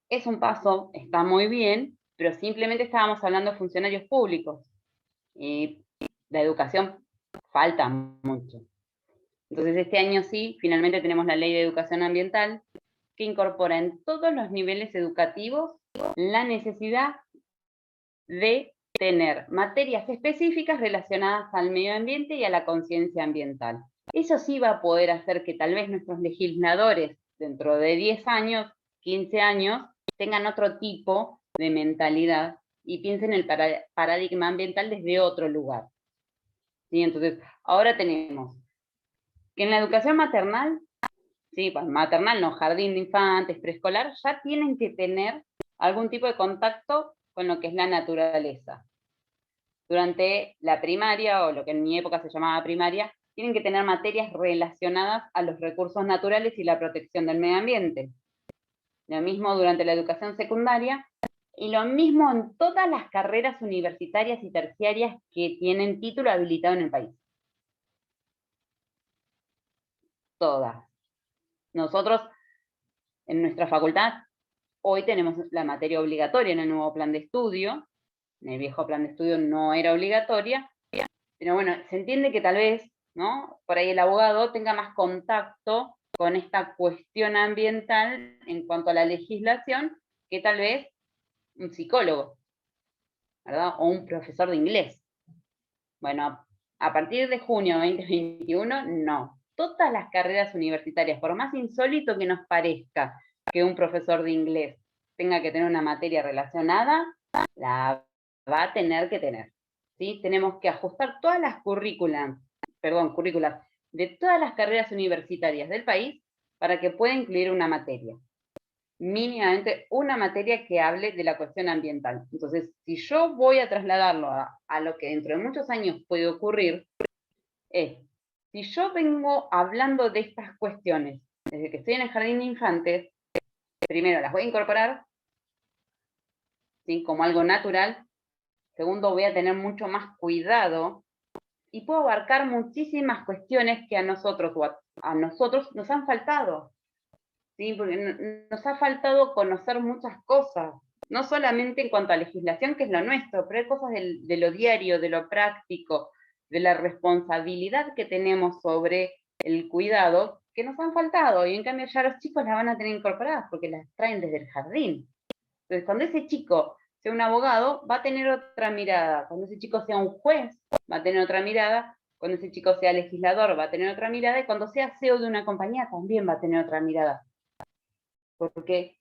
Es un paso, está muy bien, pero simplemente estábamos hablando de funcionarios públicos. Y la educación falta mucho. Entonces este año sí, finalmente tenemos la Ley de Educación Ambiental, que incorpora en todos los niveles educativos la necesidad de tener materias específicas relacionadas al medio ambiente y a la conciencia ambiental. Eso sí va a poder hacer que tal vez nuestros legisladores dentro de 10 años, 15 años, tengan otro tipo de mentalidad y piensen el paradigma ambiental desde otro lugar. ¿Sí? Entonces, ahora tenemos que en la educación maternal, sí, pues maternal no, jardín de infantes, preescolar, ya tienen que tener algún tipo de contacto con lo que es la naturaleza. Durante la primaria, o lo que en mi época se llamaba primaria, tienen que tener materias relacionadas a los recursos naturales y la protección del medio ambiente. Lo mismo durante la educación secundaria, y lo mismo en todas las carreras universitarias y terciarias que tienen título habilitado en el país. Todas. Nosotros, en nuestra facultad, hoy tenemos la materia obligatoria en el nuevo plan de estudio. En el viejo plan de estudio no era obligatoria, pero bueno, se entiende que tal vez, ¿no? Por ahí el abogado tenga más contacto con esta cuestión ambiental en cuanto a la legislación que tal vez un psicólogo, ¿verdad? O un profesor de inglés. Bueno, a partir de junio 2021, no. Todas las carreras universitarias, por más insólito que nos parezca que un profesor de inglés tenga que tener una materia relacionada, la va a tener que tener. ¿Sí? Tenemos que ajustar todas las currículas de todas las carreras universitarias del país para que pueda incluir una materia. Mínimamente una materia que hable de la cuestión ambiental. Entonces, si yo voy a trasladarlo a lo que dentro de muchos años puede ocurrir, es, si yo vengo hablando de estas cuestiones desde que estoy en el jardín de infantes, primero las voy a incorporar, ¿sí?, como algo natural. Segundo, voy a tener mucho más cuidado y puedo abarcar muchísimas cuestiones que a nosotros nos han faltado, ¿sí? Porque nos ha faltado conocer muchas cosas, no solamente en cuanto a legislación, que es lo nuestro, pero hay cosas de lo diario, de lo práctico, de la responsabilidad que tenemos sobre el cuidado, que nos han faltado, y en cambio ya los chicos las van a tener incorporadas, porque las traen desde el jardín. Entonces, cuando ese chico sea un abogado, va a tener otra mirada. Cuando ese chico sea un juez, va a tener otra mirada. Cuando ese chico sea legislador, va a tener otra mirada. Y cuando sea CEO de una compañía, también va a tener otra mirada. Porque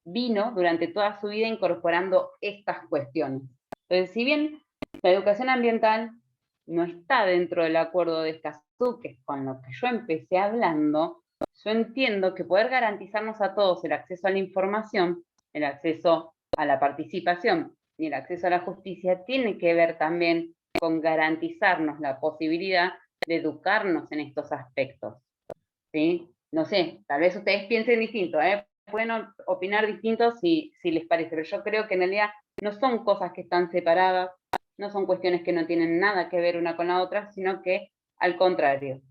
vino durante toda su vida incorporando estas cuestiones. Entonces, si bien la educación ambiental no está dentro del acuerdo de Escazú, que es con lo que yo empecé hablando, yo entiendo que poder garantizarnos a todos el acceso a la información, el acceso a la participación y el acceso a la justicia tiene que ver también con garantizarnos la posibilidad de educarnos en estos aspectos, ¿sí? No sé, tal vez ustedes piensen distinto, pueden opinar distinto si les parece, pero yo creo que en realidad no son cosas que están separadas, no son cuestiones que no tienen nada que ver una con la otra, sino que al contrario.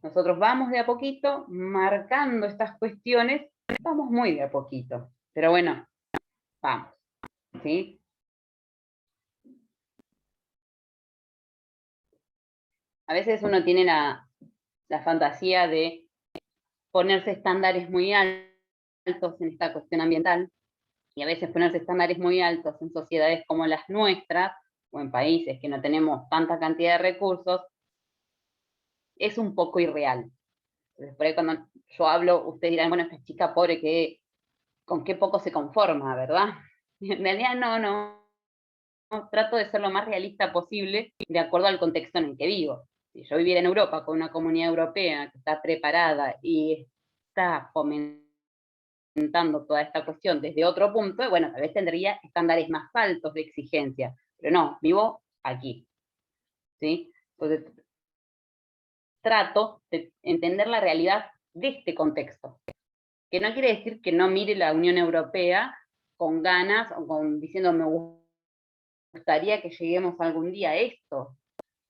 Nosotros vamos de a poquito marcando estas cuestiones, vamos muy de a poquito, pero bueno, vamos, ¿sí? A veces uno tiene la fantasía de ponerse estándares muy altos en esta cuestión ambiental, y a veces ponerse estándares muy altos en sociedades como las nuestras, o en países que no tenemos tanta cantidad de recursos, es un poco irreal. Entonces, por ahí cuando yo hablo, ustedes dirán, bueno, esta chica pobre, con qué poco se conforma, ¿verdad? Y en realidad no, trato de ser lo más realista posible de acuerdo al contexto en el que vivo. Si yo viviera en Europa con una comunidad europea que está preparada y está fomentando toda esta cuestión desde otro punto, bueno, tal vez tendría estándares más altos de exigencia, pero no, vivo aquí, ¿sí? Entonces, trato de entender la realidad de este contexto, que no quiere decir que no mire la Unión Europea con ganas o diciendo me gustaría que lleguemos algún día a esto,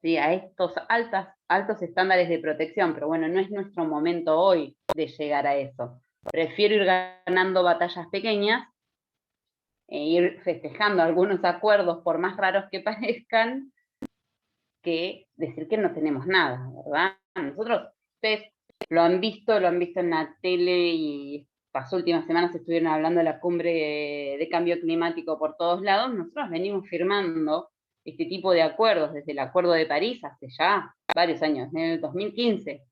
¿sí?, a estos altos estándares de protección, pero bueno, no es nuestro momento hoy de llegar a eso. Prefiero ir ganando batallas pequeñas e ir festejando algunos acuerdos, por más raros que parezcan, que decir que no tenemos nada, ¿verdad? Nosotros, ustedes lo han visto en la tele, y las últimas semanas estuvieron hablando de la cumbre de cambio climático por todos lados. Nosotros venimos firmando este tipo de acuerdos desde el Acuerdo de París hace ya varios años, en el 2015,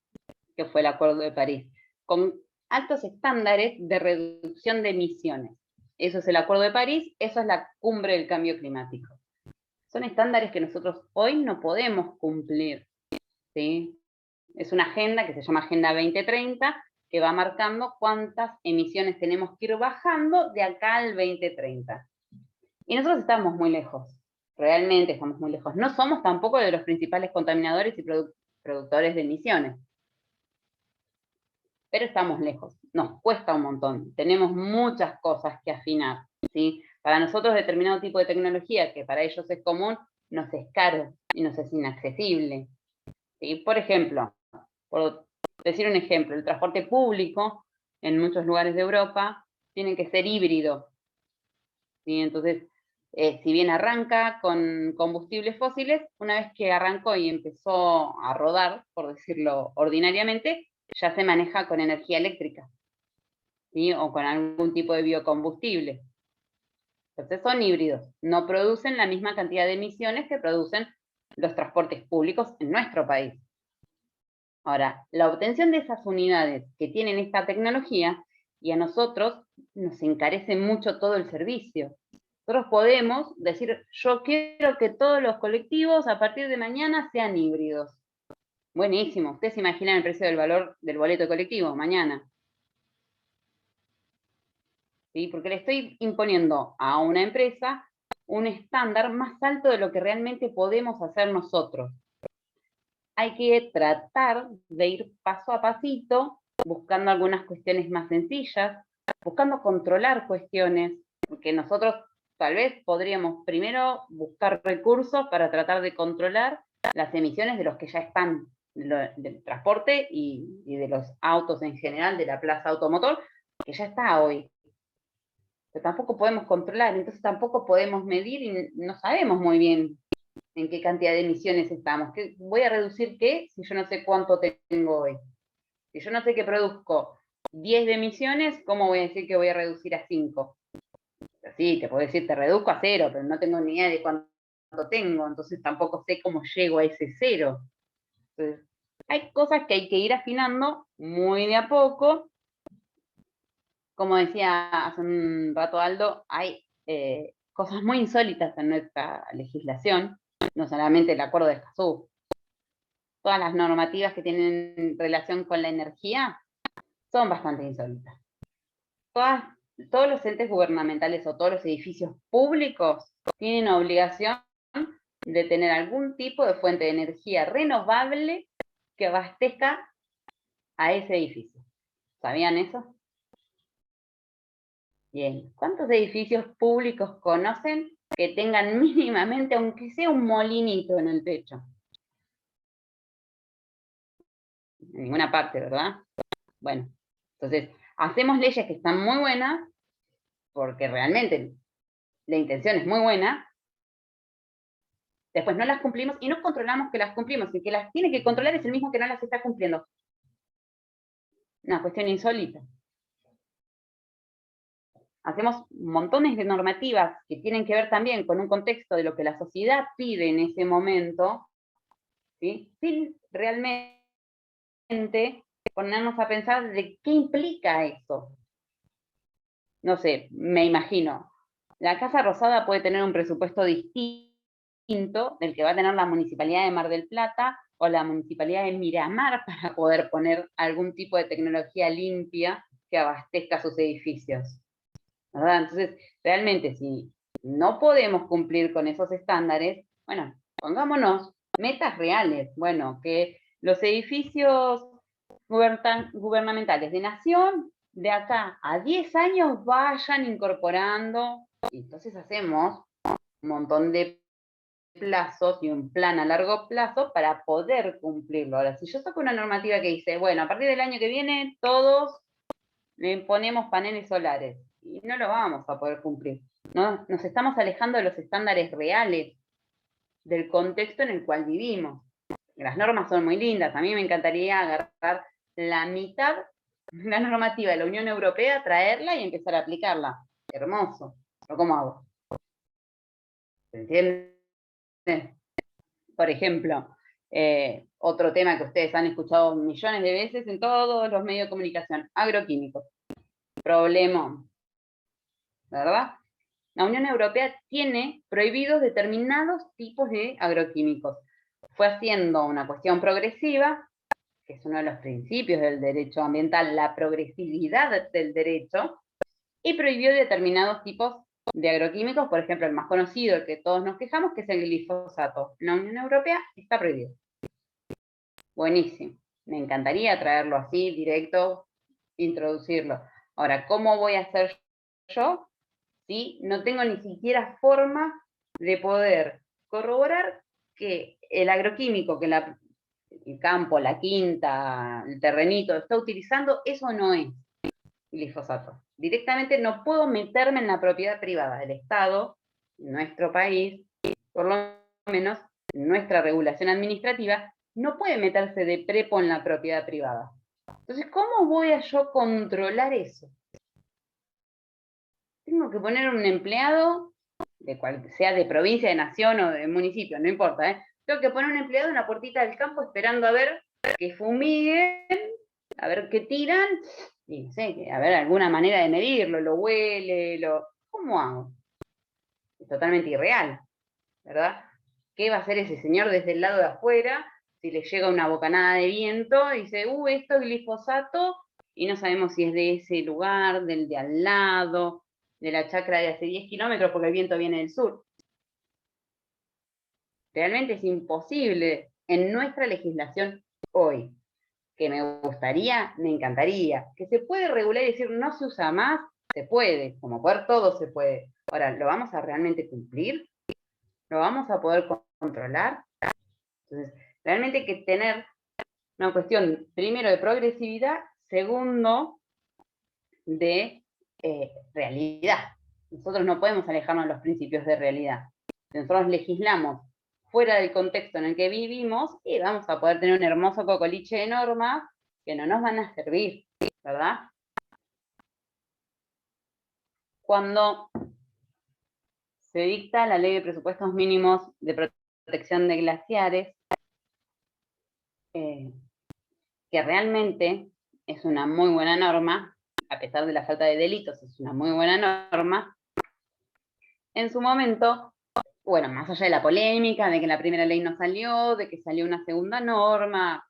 que fue el Acuerdo de París, con altos estándares de reducción de emisiones. Eso es el Acuerdo de París, eso es la cumbre del cambio climático. Son estándares que nosotros hoy no podemos cumplir, ¿sí? Es una agenda que se llama Agenda 2030, que va marcando cuántas emisiones tenemos que ir bajando de acá al 2030. Y nosotros estamos muy lejos, realmente estamos muy lejos. No somos tampoco de los principales contaminadores y productores de emisiones, pero estamos lejos, nos cuesta un montón, tenemos muchas cosas que afinar, ¿sí? Para nosotros determinado tipo de tecnología, que para ellos es común, nos es caro y nos es inaccesible, ¿sí? Por ejemplo, por decir un ejemplo, el transporte público en muchos lugares de Europa tiene que ser híbrido, ¿sí? Entonces, si bien arranca con combustibles fósiles, una vez que arrancó y empezó a rodar, por decirlo ordinariamente, ya se maneja con energía eléctrica, ¿sí?, o con algún tipo de biocombustible. Entonces son híbridos, no producen la misma cantidad de emisiones que producen los transportes públicos en nuestro país. Ahora, la obtención de esas unidades que tienen esta tecnología, y a nosotros nos encarece mucho todo el servicio. Nosotros podemos decir, yo quiero que todos los colectivos a partir de mañana sean híbridos, Buenísimo. ¿Ustedes se imaginan el precio del valor del boleto colectivo mañana? ¿Sí? Porque le estoy imponiendo a una empresa un estándar más alto de lo que realmente podemos hacer nosotros. Hay que tratar de ir paso a pasito, buscando algunas cuestiones más sencillas, buscando controlar cuestiones, porque nosotros tal vez podríamos primero buscar recursos para tratar de controlar las emisiones de los que ya están, del transporte y de los autos en general, de la plaza automotor, que ya está hoy. Pero tampoco podemos controlar, entonces tampoco podemos medir y no sabemos muy bien en qué cantidad de emisiones estamos. ¿Voy a reducir qué si yo no sé cuánto tengo hoy? Si yo no sé que produzco 10 de emisiones, ¿cómo voy a decir que voy a reducir a 5? Sí, te puedo decir, te reduzco a 0, pero no tengo ni idea de cuánto tengo, entonces tampoco sé cómo llego a ese 0. Entonces, hay cosas que hay que ir afinando muy de a poco. Como decía hace un rato Aldo, hay cosas muy insólitas en nuestra legislación, no solamente el Acuerdo de Escazú. Todas las normativas que tienen relación con la energía son bastante insólitas. Todos los entes gubernamentales o todos los edificios públicos tienen obligación de tener algún tipo de fuente de energía renovable que abastezca a ese edificio. ¿Sabían eso? Bien. ¿Cuántos edificios públicos conocen que tengan mínimamente, aunque sea un molinito en el techo? En ninguna parte, ¿verdad? Bueno, entonces, hacemos leyes que están muy buenas, porque realmente la intención es muy buena, después no las cumplimos y no controlamos que las cumplimos, y que las tiene que controlar es el mismo que no las está cumpliendo. Una cuestión insólita. Hacemos montones de normativas que tienen que ver también con un contexto de lo que la sociedad pide en ese momento, ¿sí? Sin realmente ponernos a pensar de qué implica eso. No sé, me imagino, la Casa Rosada puede tener un presupuesto distinto del que va a tener la Municipalidad de Mar del Plata o la Municipalidad de Miramar para poder poner algún tipo de tecnología limpia que abastezca sus edificios, ¿verdad? Entonces, realmente, si no podemos cumplir con esos estándares, bueno, pongámonos metas reales. Bueno, que los edificios gubernamentales de nación de acá a 10 años vayan incorporando, y entonces hacemos un montón de plazos y un plan a largo plazo para poder cumplirlo. Ahora, si yo saco una normativa que dice, bueno, a partir del año que viene todos le ponemos paneles solares, y no lo vamos a poder cumplir, ¿no? Nos estamos alejando de los estándares reales del contexto en el cual vivimos. Las normas son muy lindas, a mí me encantaría agarrar la mitad de la normativa de la Unión Europea, traerla y empezar a aplicarla. Hermoso. ¿Pero cómo hago? ¿Se entiende? Por ejemplo, otro tema que ustedes han escuchado millones de veces en todos los medios de comunicación, agroquímicos. Problemón, ¿verdad? La Unión Europea tiene prohibidos determinados tipos de agroquímicos. Fue haciendo una cuestión progresiva, que es uno de los principios del derecho ambiental, la progresividad del derecho, y prohibió determinados tipos de agroquímicos, por ejemplo, el más conocido, el que todos nos quejamos, que es el glifosato. En la Unión Europea está prohibido. Buenísimo. Me encantaría traerlo así, directo, introducirlo. Ahora, ¿cómo voy a hacer yo si no tengo ni siquiera forma de poder corroborar que el agroquímico que el campo, la quinta, el terrenito está utilizando, eso no es glifosato? Directamente no puedo meterme en la propiedad privada del Estado, nuestro país, por lo menos nuestra regulación administrativa, no puede meterse de prepo en la propiedad privada. Entonces, ¿cómo voy a yo controlar eso? Tengo que poner un empleado, de cual sea de provincia, de nación o de municipio, no importa, ¿eh? Tengo que poner un empleado en la puertita del campo esperando a ver que fumiguen, a ver qué tiran, y no sé, a ver alguna manera de medirlo, lo huele, ¿cómo hago? Es totalmente irreal, ¿verdad? ¿Qué va a hacer ese señor desde el lado de afuera si le llega una bocanada de viento, dice, esto es glifosato, y no sabemos si es de ese lugar, del de al lado, de la chacra de hace 10 kilómetros, porque el viento viene del sur. Realmente es imposible en nuestra legislación hoy. Que me gustaría, me encantaría. Que se puede regular y decir no se usa más, se puede. Como poder todo se puede. Ahora, ¿lo vamos a realmente cumplir? ¿Lo vamos a poder controlar? Entonces, realmente hay que tener una cuestión, primero, de progresividad, segundo, de realidad. Nosotros no podemos alejarnos de los principios de realidad. Si nosotros legislamos fuera del contexto en el que vivimos, y vamos a poder tener un hermoso cocoliche de normas que no nos van a servir, ¿verdad? Cuando se dicta la Ley de Presupuestos Mínimos de Protección de Glaciares, que realmente es una muy buena norma, a pesar de la falta de delitos, es una muy buena norma, en su momento, bueno, más allá de la polémica, de que la primera ley no salió, de que salió una segunda norma,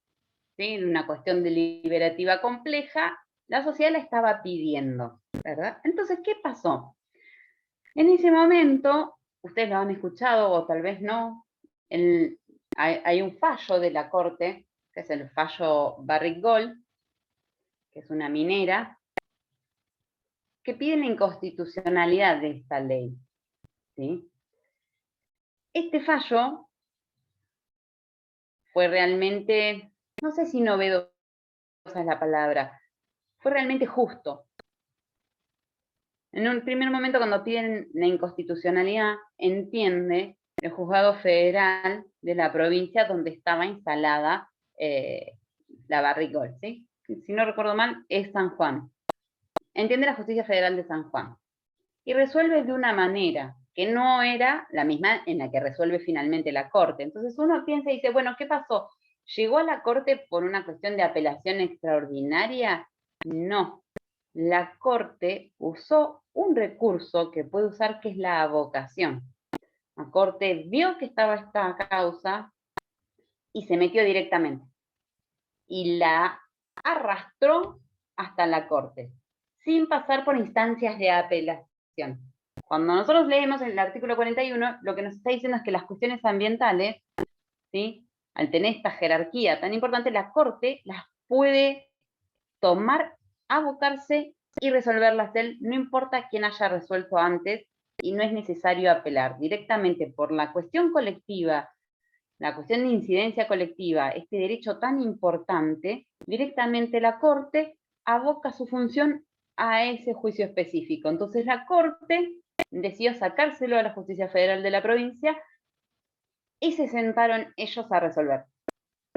¿sí? Una cuestión deliberativa compleja, la sociedad la estaba pidiendo, ¿verdad? Entonces, ¿qué pasó? En ese momento, ustedes lo han escuchado o tal vez no, hay un fallo de la Corte, que es el fallo Barrick Gold, que es una minera, que pide la inconstitucionalidad de esta ley, ¿sí? Este fallo fue realmente, no sé si novedosa es la palabra, fue realmente justo. En un primer momento, cuando piden la inconstitucionalidad, entiende el juzgado federal de la provincia donde estaba instalada la Barrick Gold, ¿sí? Si no recuerdo mal, es San Juan. Entiende la justicia federal de San Juan. Y resuelve de una manera que no era la misma en la que resuelve finalmente la Corte. Entonces uno piensa y dice, bueno, ¿qué pasó? ¿Llegó a la Corte por una cuestión de apelación extraordinaria? No. La Corte usó un recurso que puede usar, que es la avocación. La Corte vio que estaba esta causa y se metió directamente. Y la arrastró hasta la Corte, sin pasar por instancias de apelación. Cuando nosotros leemos el artículo 41, lo que nos está diciendo es que las cuestiones ambientales, ¿sí? Al tener esta jerarquía tan importante, la Corte las puede tomar, abocarse y resolverlas él, no importa quién haya resuelto antes, y no es necesario apelar. Directamente por la cuestión colectiva, la cuestión de incidencia colectiva, este derecho tan importante, directamente la Corte aboca su función a ese juicio específico. Entonces la Corte decidió sacárselo a la Justicia Federal de la provincia y se sentaron ellos a resolver.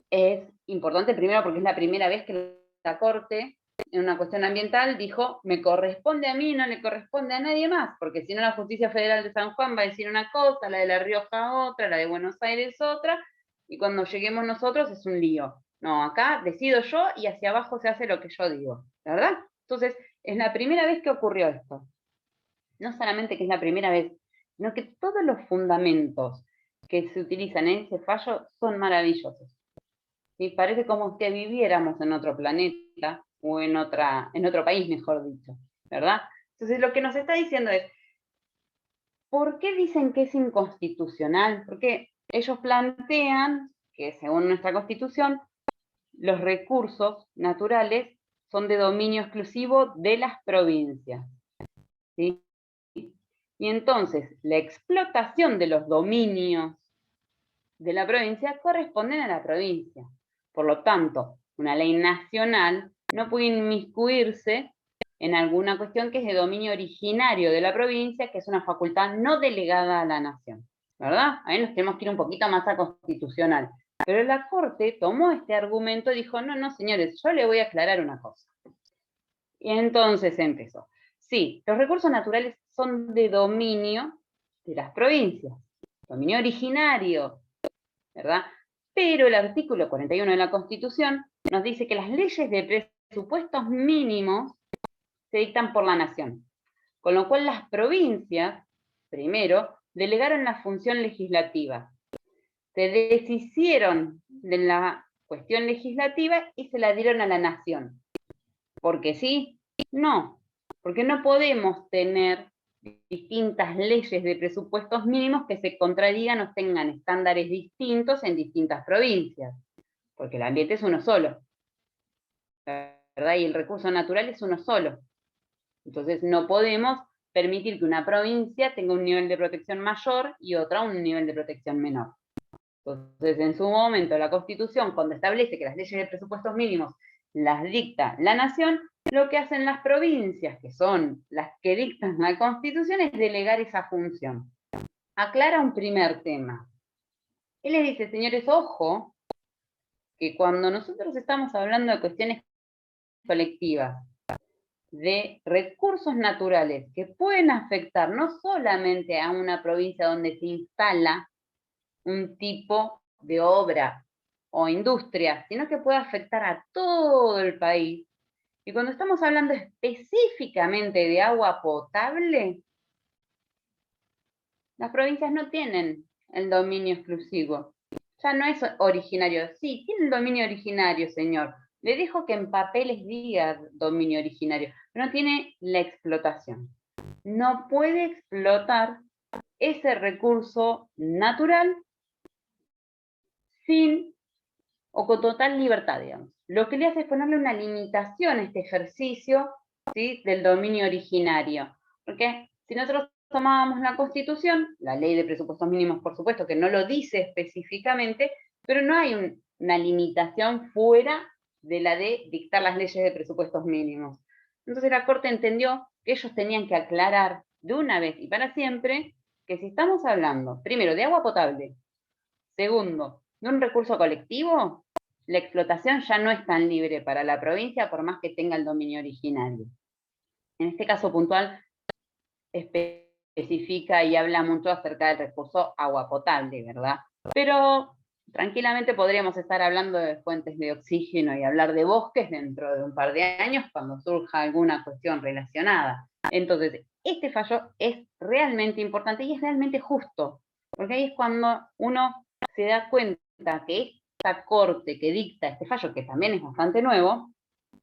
Es importante primero porque es la primera vez que la Corte, en una cuestión ambiental, dijo, me corresponde a mí, no le corresponde a nadie más, porque si no la Justicia Federal de San Juan va a decir una cosa, la de La Rioja otra, la de Buenos Aires otra, y cuando lleguemos nosotros es un lío. No, acá decido yo y hacia abajo se hace lo que yo digo, ¿verdad? Entonces, es la primera vez que ocurrió esto. No solamente que es la primera vez, sino que todos los fundamentos que se utilizan en ese fallo son maravillosos. ¿Sí? Parece como que viviéramos en otro planeta, o en otro país, mejor dicho, ¿verdad? Entonces lo que nos está diciendo es, ¿por qué dicen que es inconstitucional? Porque ellos plantean que según nuestra Constitución, los recursos naturales son de dominio exclusivo de las provincias, ¿sí? Y entonces, la explotación de los dominios de la provincia corresponden a la provincia. Por lo tanto, una ley nacional no puede inmiscuirse en alguna cuestión que es de dominio originario de la provincia, que es una facultad no delegada a la nación, ¿verdad? Ahí nos tenemos que ir un poquito más a constitucional. Pero la Corte tomó este argumento y dijo, no, no, señores, yo le voy a aclarar una cosa. Y entonces empezó. Sí, los recursos naturales son de dominio de las provincias, dominio originario, ¿verdad? Pero el artículo 41 de la Constitución nos dice que las leyes de presupuestos mínimos se dictan por la nación, con lo cual las provincias, primero, delegaron la función legislativa. se deshicieron de la cuestión legislativa y se la dieron a la nación. ¿Por qué sí? No, porque no podemos tener distintas leyes de presupuestos mínimos que se contradigan o tengan estándares distintos en distintas provincias, porque el ambiente es uno solo, ¿verdad? Y el recurso natural es uno solo. Entonces no podemos permitir que una provincia tenga un nivel de protección mayor y otra un nivel de protección menor. Entonces, en su momento, la Constitución, cuando establece que las leyes de presupuestos mínimos las dicta la nación, lo que hacen las provincias, que son las que dictan la Constitución, es delegar esa función. Aclara un primer tema. Él les dice, señores, ojo, que cuando nosotros estamos hablando de cuestiones colectivas, de recursos naturales que pueden afectar no solamente a una provincia donde se instala un tipo de obra o industria, sino que puede afectar a todo el país. Y cuando estamos hablando específicamente de agua potable, las provincias no tienen el dominio exclusivo. Ya no es originario. Sí, tiene el dominio originario, señor. Le dejo que en papeles diga dominio originario, pero no tiene la explotación. No puede explotar ese recurso natural sin o con total libertad, digamos. Lo que le hace es ponerle una limitación a este ejercicio, ¿sí?, del dominio originario. Porque si nosotros tomábamos la Constitución, la ley de presupuestos mínimos, por supuesto, que no lo dice específicamente, pero no hay una limitación fuera de la de dictar las leyes de presupuestos mínimos. Entonces la Corte entendió que ellos tenían que aclarar de una vez y para siempre que si estamos hablando, primero, de agua potable, segundo, de un recurso colectivo, la explotación ya no es tan libre para la provincia por más que tenga el dominio originario. En este caso puntual, especifica y habla mucho acerca del recurso agua potable, ¿verdad? Pero tranquilamente podríamos estar hablando de fuentes de oxígeno y hablar de bosques dentro de un par de años cuando surja alguna cuestión relacionada. Entonces, este fallo es realmente importante y es realmente justo, porque ahí es cuando uno se da cuenta que esta corte que dicta este fallo, que también es bastante nuevo,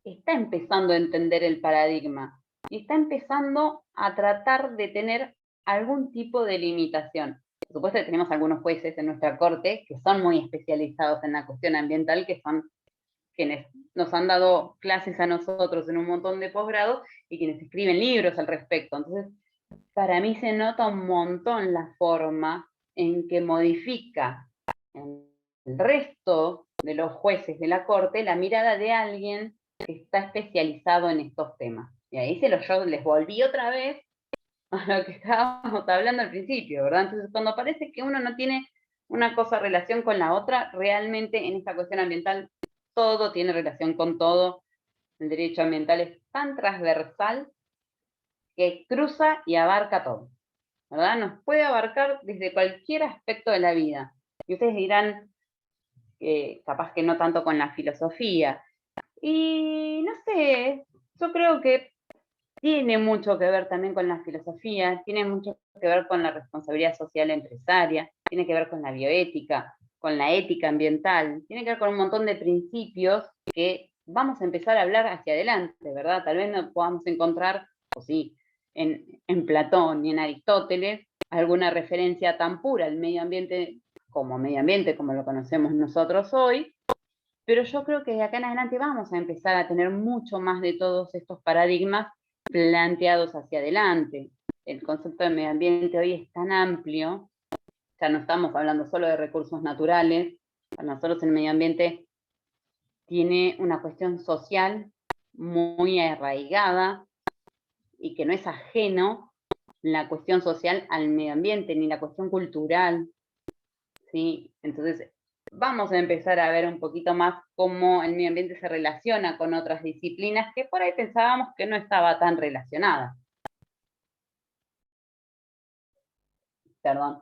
está empezando a entender el paradigma y está empezando a tratar de tener algún tipo de limitación. Por supuesto que tenemos algunos jueces en nuestra corte que son muy especializados en la cuestión ambiental, que son quienes nos han dado clases a nosotros en un montón de posgrados y quienes escriben libros al respecto. Entonces, para mí se nota un montón la forma en que modifica en el resto de los jueces de la corte la mirada de alguien que está especializado en estos temas. Y ahí yo les volví otra vez a lo que estábamos hablando al principio, ¿verdad? Entonces, cuando parece que uno no tiene una cosa relación con la otra, realmente en esta cuestión ambiental todo tiene relación con todo. El derecho ambiental es tan transversal que cruza y abarca todo, ¿verdad? Nos puede abarcar desde cualquier aspecto de la vida. Y ustedes dirán, capaz que no tanto con la filosofía. Y no sé, yo creo que tiene mucho que ver también con la filosofía, tiene mucho que ver con la responsabilidad social empresaria, tiene que ver con la bioética, con la ética ambiental, tiene que ver con un montón de principios que vamos a empezar a hablar hacia adelante, ¿verdad? Tal vez no podamos encontrar, o sí, en Platón y en Aristóteles, alguna referencia tan pura al medio ambiente como lo conocemos nosotros hoy, pero yo creo que de acá en adelante vamos a empezar a tener mucho más de todos estos paradigmas planteados hacia adelante. El concepto de medio ambiente hoy es tan amplio, ya no estamos hablando solo de recursos naturales, para nosotros el medio ambiente tiene una cuestión social muy arraigada y que no es ajeno la cuestión social al medio ambiente, ni la cuestión cultural, ¿sí? Entonces, vamos a empezar a ver un poquito más cómo el medio ambiente se relaciona con otras disciplinas que por ahí pensábamos que no estaba tan relacionada. Perdón.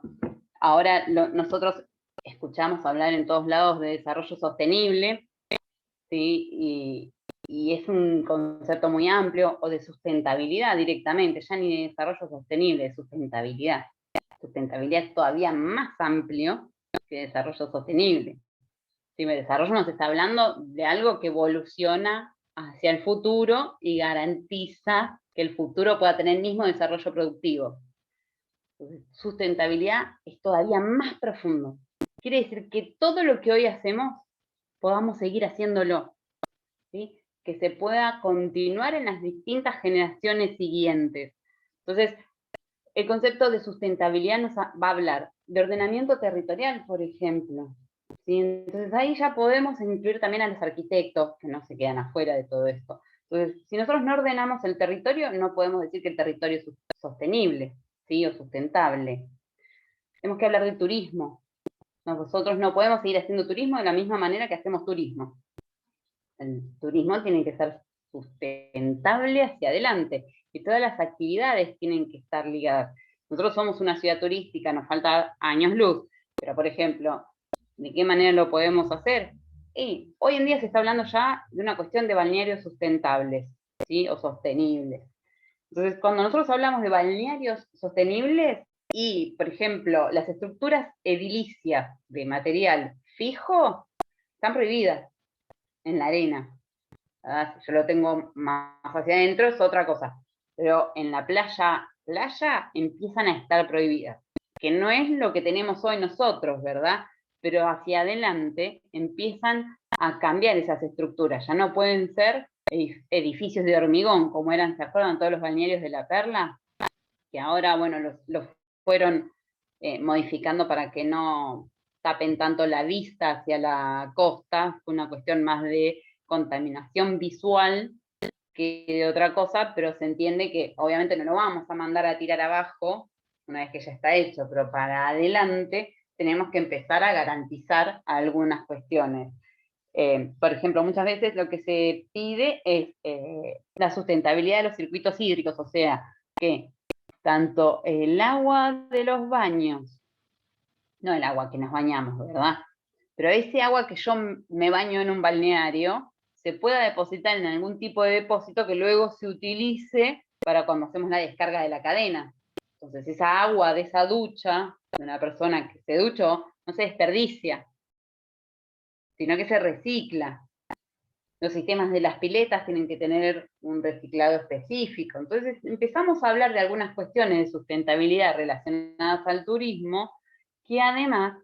Ahora nosotros escuchamos hablar en todos lados de desarrollo sostenible, ¿sí? Y es un concepto muy amplio, o de sustentabilidad directamente, ya ni de desarrollo sostenible, de sustentabilidad. Sustentabilidad es todavía más amplio, que desarrollo sostenible. Si me desarrollo nos está hablando de algo que evoluciona hacia el futuro y garantiza que el futuro pueda tener el mismo desarrollo productivo. Entonces, sustentabilidad es todavía más profundo. Quiere decir que todo lo que hoy hacemos podamos seguir haciéndolo, ¿sí? Que se pueda continuar en las distintas generaciones siguientes. Entonces, el concepto de sustentabilidad nos va a hablar de ordenamiento territorial, por ejemplo. ¿Sí? Entonces ahí ya podemos incluir también a los arquitectos, que no se quedan afuera de todo esto. Entonces, si nosotros no ordenamos el territorio, no podemos decir que el territorio es sostenible, ¿sí? O sustentable. Tenemos que hablar de turismo. Nosotros no podemos seguir haciendo turismo de la misma manera que hacemos turismo. El turismo tiene que ser sustentable hacia adelante, y todas las actividades tienen que estar ligadas. Nosotros somos una ciudad turística, nos falta años luz, pero por ejemplo, ¿de qué manera lo podemos hacer? Y hoy en día se está hablando ya de una cuestión de balnearios sustentables, ¿sí? O sostenibles. Entonces, cuando nosotros hablamos de balnearios sostenibles, y, por ejemplo, las estructuras edilicias de material fijo están prohibidas en la arena. ¿Verdad? Si yo lo tengo más hacia adentro es otra cosa. Pero en la playa empiezan a estar prohibidas. Que no es lo que tenemos hoy nosotros, ¿verdad? Pero hacia adelante empiezan a cambiar esas estructuras. Ya no pueden ser edificios de hormigón, como eran, ¿se acuerdan? Todos los balnearios de La Perla, que ahora, bueno, los fueron modificando para que no tapen tanto la vista hacia la costa. Fue una cuestión más de contaminación visual que de otra cosa, pero se entiende que obviamente no lo vamos a mandar a tirar abajo una vez que ya está hecho, pero para adelante tenemos que empezar a garantizar algunas cuestiones. Por ejemplo, muchas veces lo que se pide es la sustentabilidad de los circuitos hídricos, o sea, que tanto el agua de los baños, no el agua que nos bañamos, ¿verdad? Pero ese agua que yo me baño en un balneario, se pueda depositar en algún tipo de depósito que luego se utilice para cuando hacemos la descarga de la cadena. Entonces esa agua de esa ducha, de una persona que se duchó, no se desperdicia, sino que se recicla. Los sistemas de las piletas tienen que tener un reciclado específico. Entonces empezamos a hablar de algunas cuestiones de sustentabilidad relacionadas al turismo, que además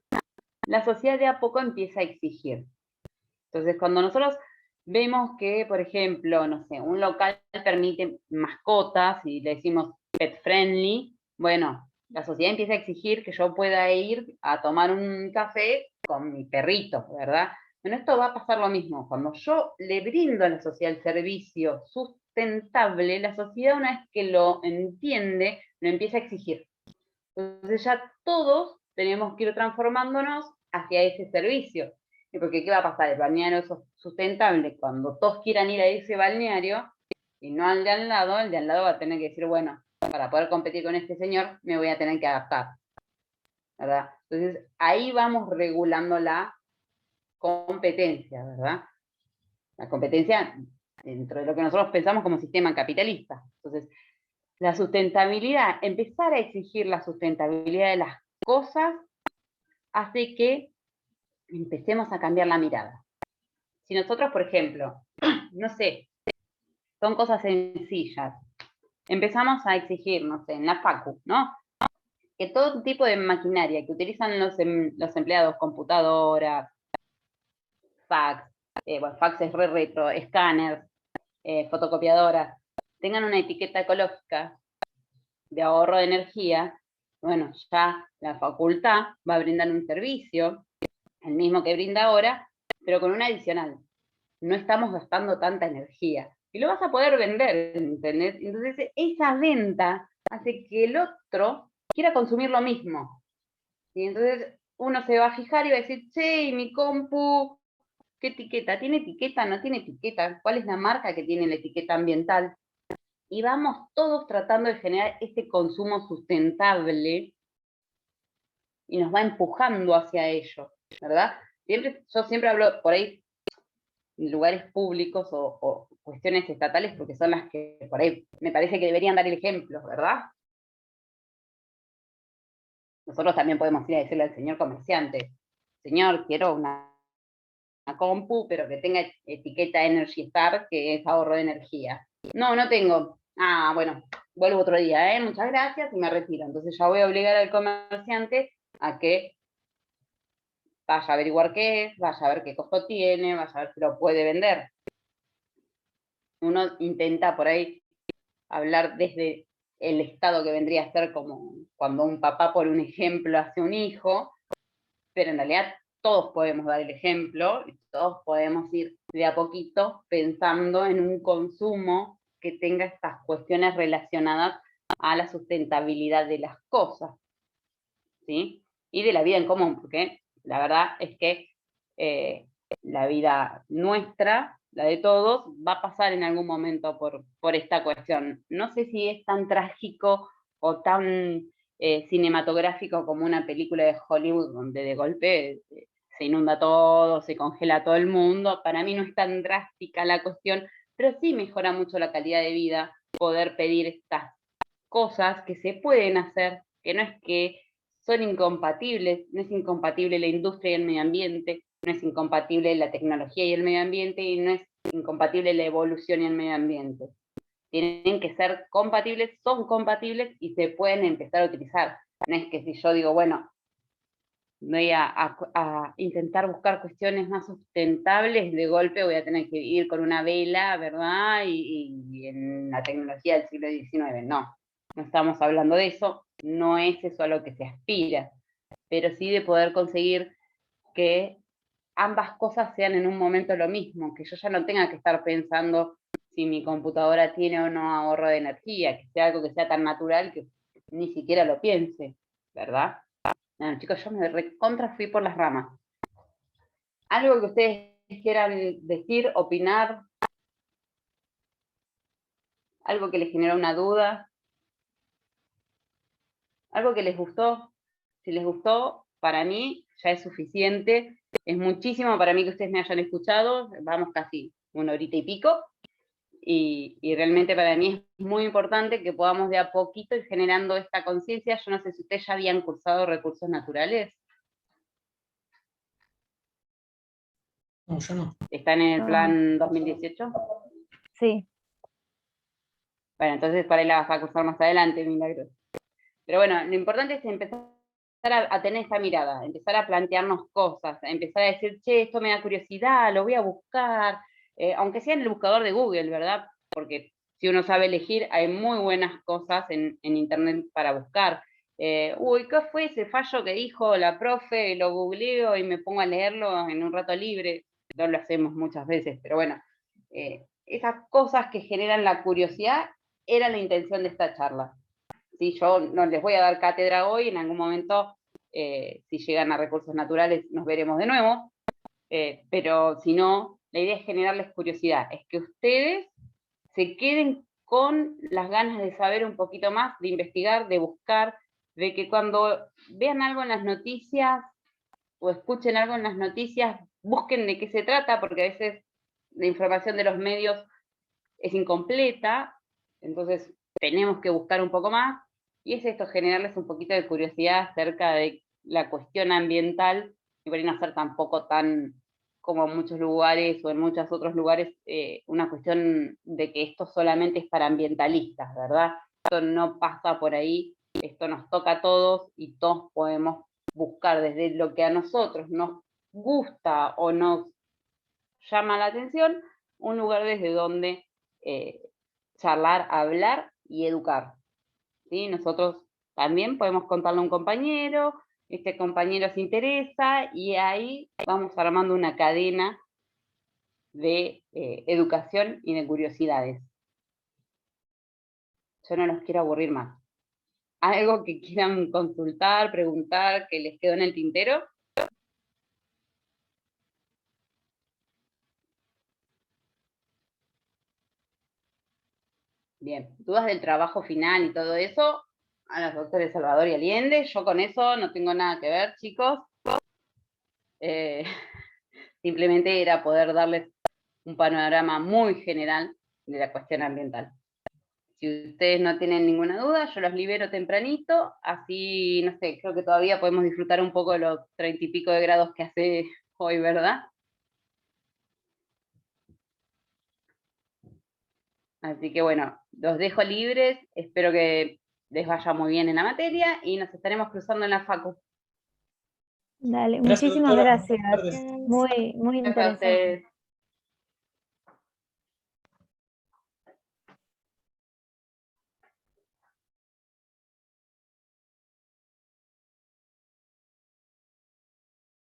la sociedad de a poco empieza a exigir. Entonces, cuando nosotros vemos que, por ejemplo, no sé, un local permite mascotas y le decimos pet friendly, bueno, la sociedad empieza a exigir que yo pueda ir a tomar un café con mi perrito, ¿verdad? Bueno, esto va a pasar lo mismo. Cuando yo le brindo a la sociedad el servicio sustentable, la sociedad, una vez que lo entiende, lo empieza a exigir. Entonces ya todos tenemos que ir transformándonos hacia ese servicio. Porque ¿qué va a pasar? El balneario es sustentable. Cuando todos quieran ir a ese balneario, y no al de al lado, el de al lado va a tener que decir, bueno, para poder competir con este señor, me voy a tener que adaptar, ¿verdad? Entonces, ahí vamos regulando la competencia, ¿verdad? La competencia dentro de lo que nosotros pensamos como sistema capitalista. Entonces, la sustentabilidad, empezar a exigir la sustentabilidad de las cosas, hace que empecemos a cambiar la mirada. Si nosotros, por ejemplo, no sé, son cosas sencillas, empezamos a exigir, no sé, en la facu, ¿no? Que todo tipo de maquinaria que utilizan los empleados, computadoras, fax, bueno, fax es retro, escáneres, fotocopiadoras, tengan una etiqueta ecológica de ahorro de energía, bueno, ya la facultad va a brindar un servicio, el mismo que brinda ahora, pero con un adicional. No estamos gastando tanta energía. Y lo vas a poder vender, ¿entendés? Entonces, esa venta hace que el otro quiera consumir lo mismo. Y entonces, uno se va a fijar y va a decir, che, ¿y mi compu qué etiqueta? ¿Tiene etiqueta? ¿No tiene etiqueta? ¿Cuál es la marca que tiene la etiqueta ambiental? Y vamos todos tratando de generar este consumo sustentable y nos va empujando hacia ello, ¿verdad? Yo siempre hablo por ahí lugares públicos o cuestiones estatales, porque son las que por ahí me parece que deberían dar el ejemplo, ¿verdad? Nosotros también podemos ir a decirle al señor comerciante, señor, quiero una compu, pero que tenga etiqueta Energy Star, que es ahorro de energía. No, no tengo. Ah, bueno, vuelvo otro día, muchas gracias, y me retiro. Entonces ya voy a obligar al comerciante a que vaya a averiguar qué es, vaya a ver qué costo tiene, vaya a ver si lo puede vender. Uno intenta por ahí hablar desde el estado que vendría a ser como cuando un papá, por un ejemplo, hace un hijo, pero en realidad todos podemos dar el ejemplo y todos podemos ir de a poquito pensando en un consumo que tenga estas cuestiones relacionadas a la sustentabilidad de las cosas, ¿sí? Y de la vida en común, porque la verdad es que la vida nuestra, la de todos, va a pasar en algún momento por esta cuestión. No sé si es tan trágico o tan cinematográfico como una película de Hollywood donde de golpe se inunda todo, se congela todo el mundo. Para mí no es tan drástica la cuestión, pero sí mejora mucho la calidad de vida poder pedir estas cosas que se pueden hacer, que no es que son incompatibles, no es incompatible la industria y el medio ambiente, no es incompatible la tecnología y el medio ambiente, y no es incompatible la evolución y el medio ambiente. Tienen que ser compatibles, son compatibles y se pueden empezar a utilizar. No es que si yo digo, bueno, voy a intentar buscar cuestiones más sustentables, de golpe voy a tener que ir con una vela, ¿verdad? Y en la tecnología del siglo XIX, no. No estamos hablando de eso, no es eso a lo que se aspira, pero sí de poder conseguir que ambas cosas sean en un momento lo mismo, que yo ya no tenga que estar pensando si mi computadora tiene o no ahorro de energía, que sea algo que sea tan natural que ni siquiera lo piense, ¿verdad? Bueno, chicos, yo me recontra fui por las ramas. ¿Algo que ustedes quieran decir, opinar? ¿Algo que les generó una duda? ¿Algo que les gustó? Si les gustó, para mí ya es suficiente. Es muchísimo para mí que ustedes me hayan escuchado. Vamos casi una horita y pico. Y realmente para mí es muy importante que podamos de a poquito ir generando esta conciencia. Yo no sé si ustedes ya habían cursado recursos naturales. No, yo no. ¿Están en el No. plan 2018? Sí, Bueno, entonces para ahí la vas a cursar más adelante, Milagros. Pero bueno, lo importante es empezar a tener esta mirada, empezar a plantearnos cosas, empezar a decir, che, esto me da curiosidad, lo voy a buscar, aunque sea en el buscador de Google, ¿verdad? Porque si uno sabe elegir, hay muy buenas cosas en Internet para buscar. Uy, ¿qué fue ese fallo que dijo la profe? Lo googleo y me pongo a leerlo en un rato libre. No lo hacemos muchas veces, pero bueno, esas cosas que generan la curiosidad era la intención de esta charla. ¿Sí? Yo no les voy a dar cátedra hoy, en algún momento, si llegan a recursos naturales, nos veremos de nuevo, pero si no, la idea es generarles curiosidad, es que ustedes se queden con las ganas de saber un poquito más, de investigar, de buscar, de que cuando vean algo en las noticias o escuchen algo en las noticias, busquen de qué se trata, porque a veces la información de los medios es incompleta, entonces tenemos que buscar un poco más, y es esto, generarles un poquito de curiosidad acerca de la cuestión ambiental, y por ahí no ser tampoco tan, como en muchos lugares o en muchos otros lugares, una cuestión de que esto solamente es para ambientalistas, ¿verdad? Esto no pasa por ahí, esto nos toca a todos y todos podemos buscar desde lo que a nosotros nos gusta o nos llama la atención, un lugar desde donde eh, charlar, hablar y educar. ¿Sí? Nosotros también podemos contarle a un compañero, este compañero se interesa y ahí vamos armando una cadena de educación y de curiosidades. Yo no los quiero aburrir más. ¿Algo que quieran consultar, preguntar, que les quedó en el tintero? Bien, dudas del trabajo final y todo eso, a los doctores Salvador y Allende, yo con eso no tengo nada que ver, chicos. Eh, simplemente era poder darles un panorama muy general de la cuestión ambiental. Si ustedes no tienen ninguna duda, yo los libero tempranito, así, no sé, creo que todavía podemos disfrutar un poco de los 30 y pico de grados que hace hoy, ¿verdad? Así que bueno, los dejo libres, espero que les vaya muy bien en la materia y nos estaremos cruzando en la facu. Dale, Gracias, muchísimas doctora. gracias. Buenas tardes. Muy Gracias a interesante. ustedes.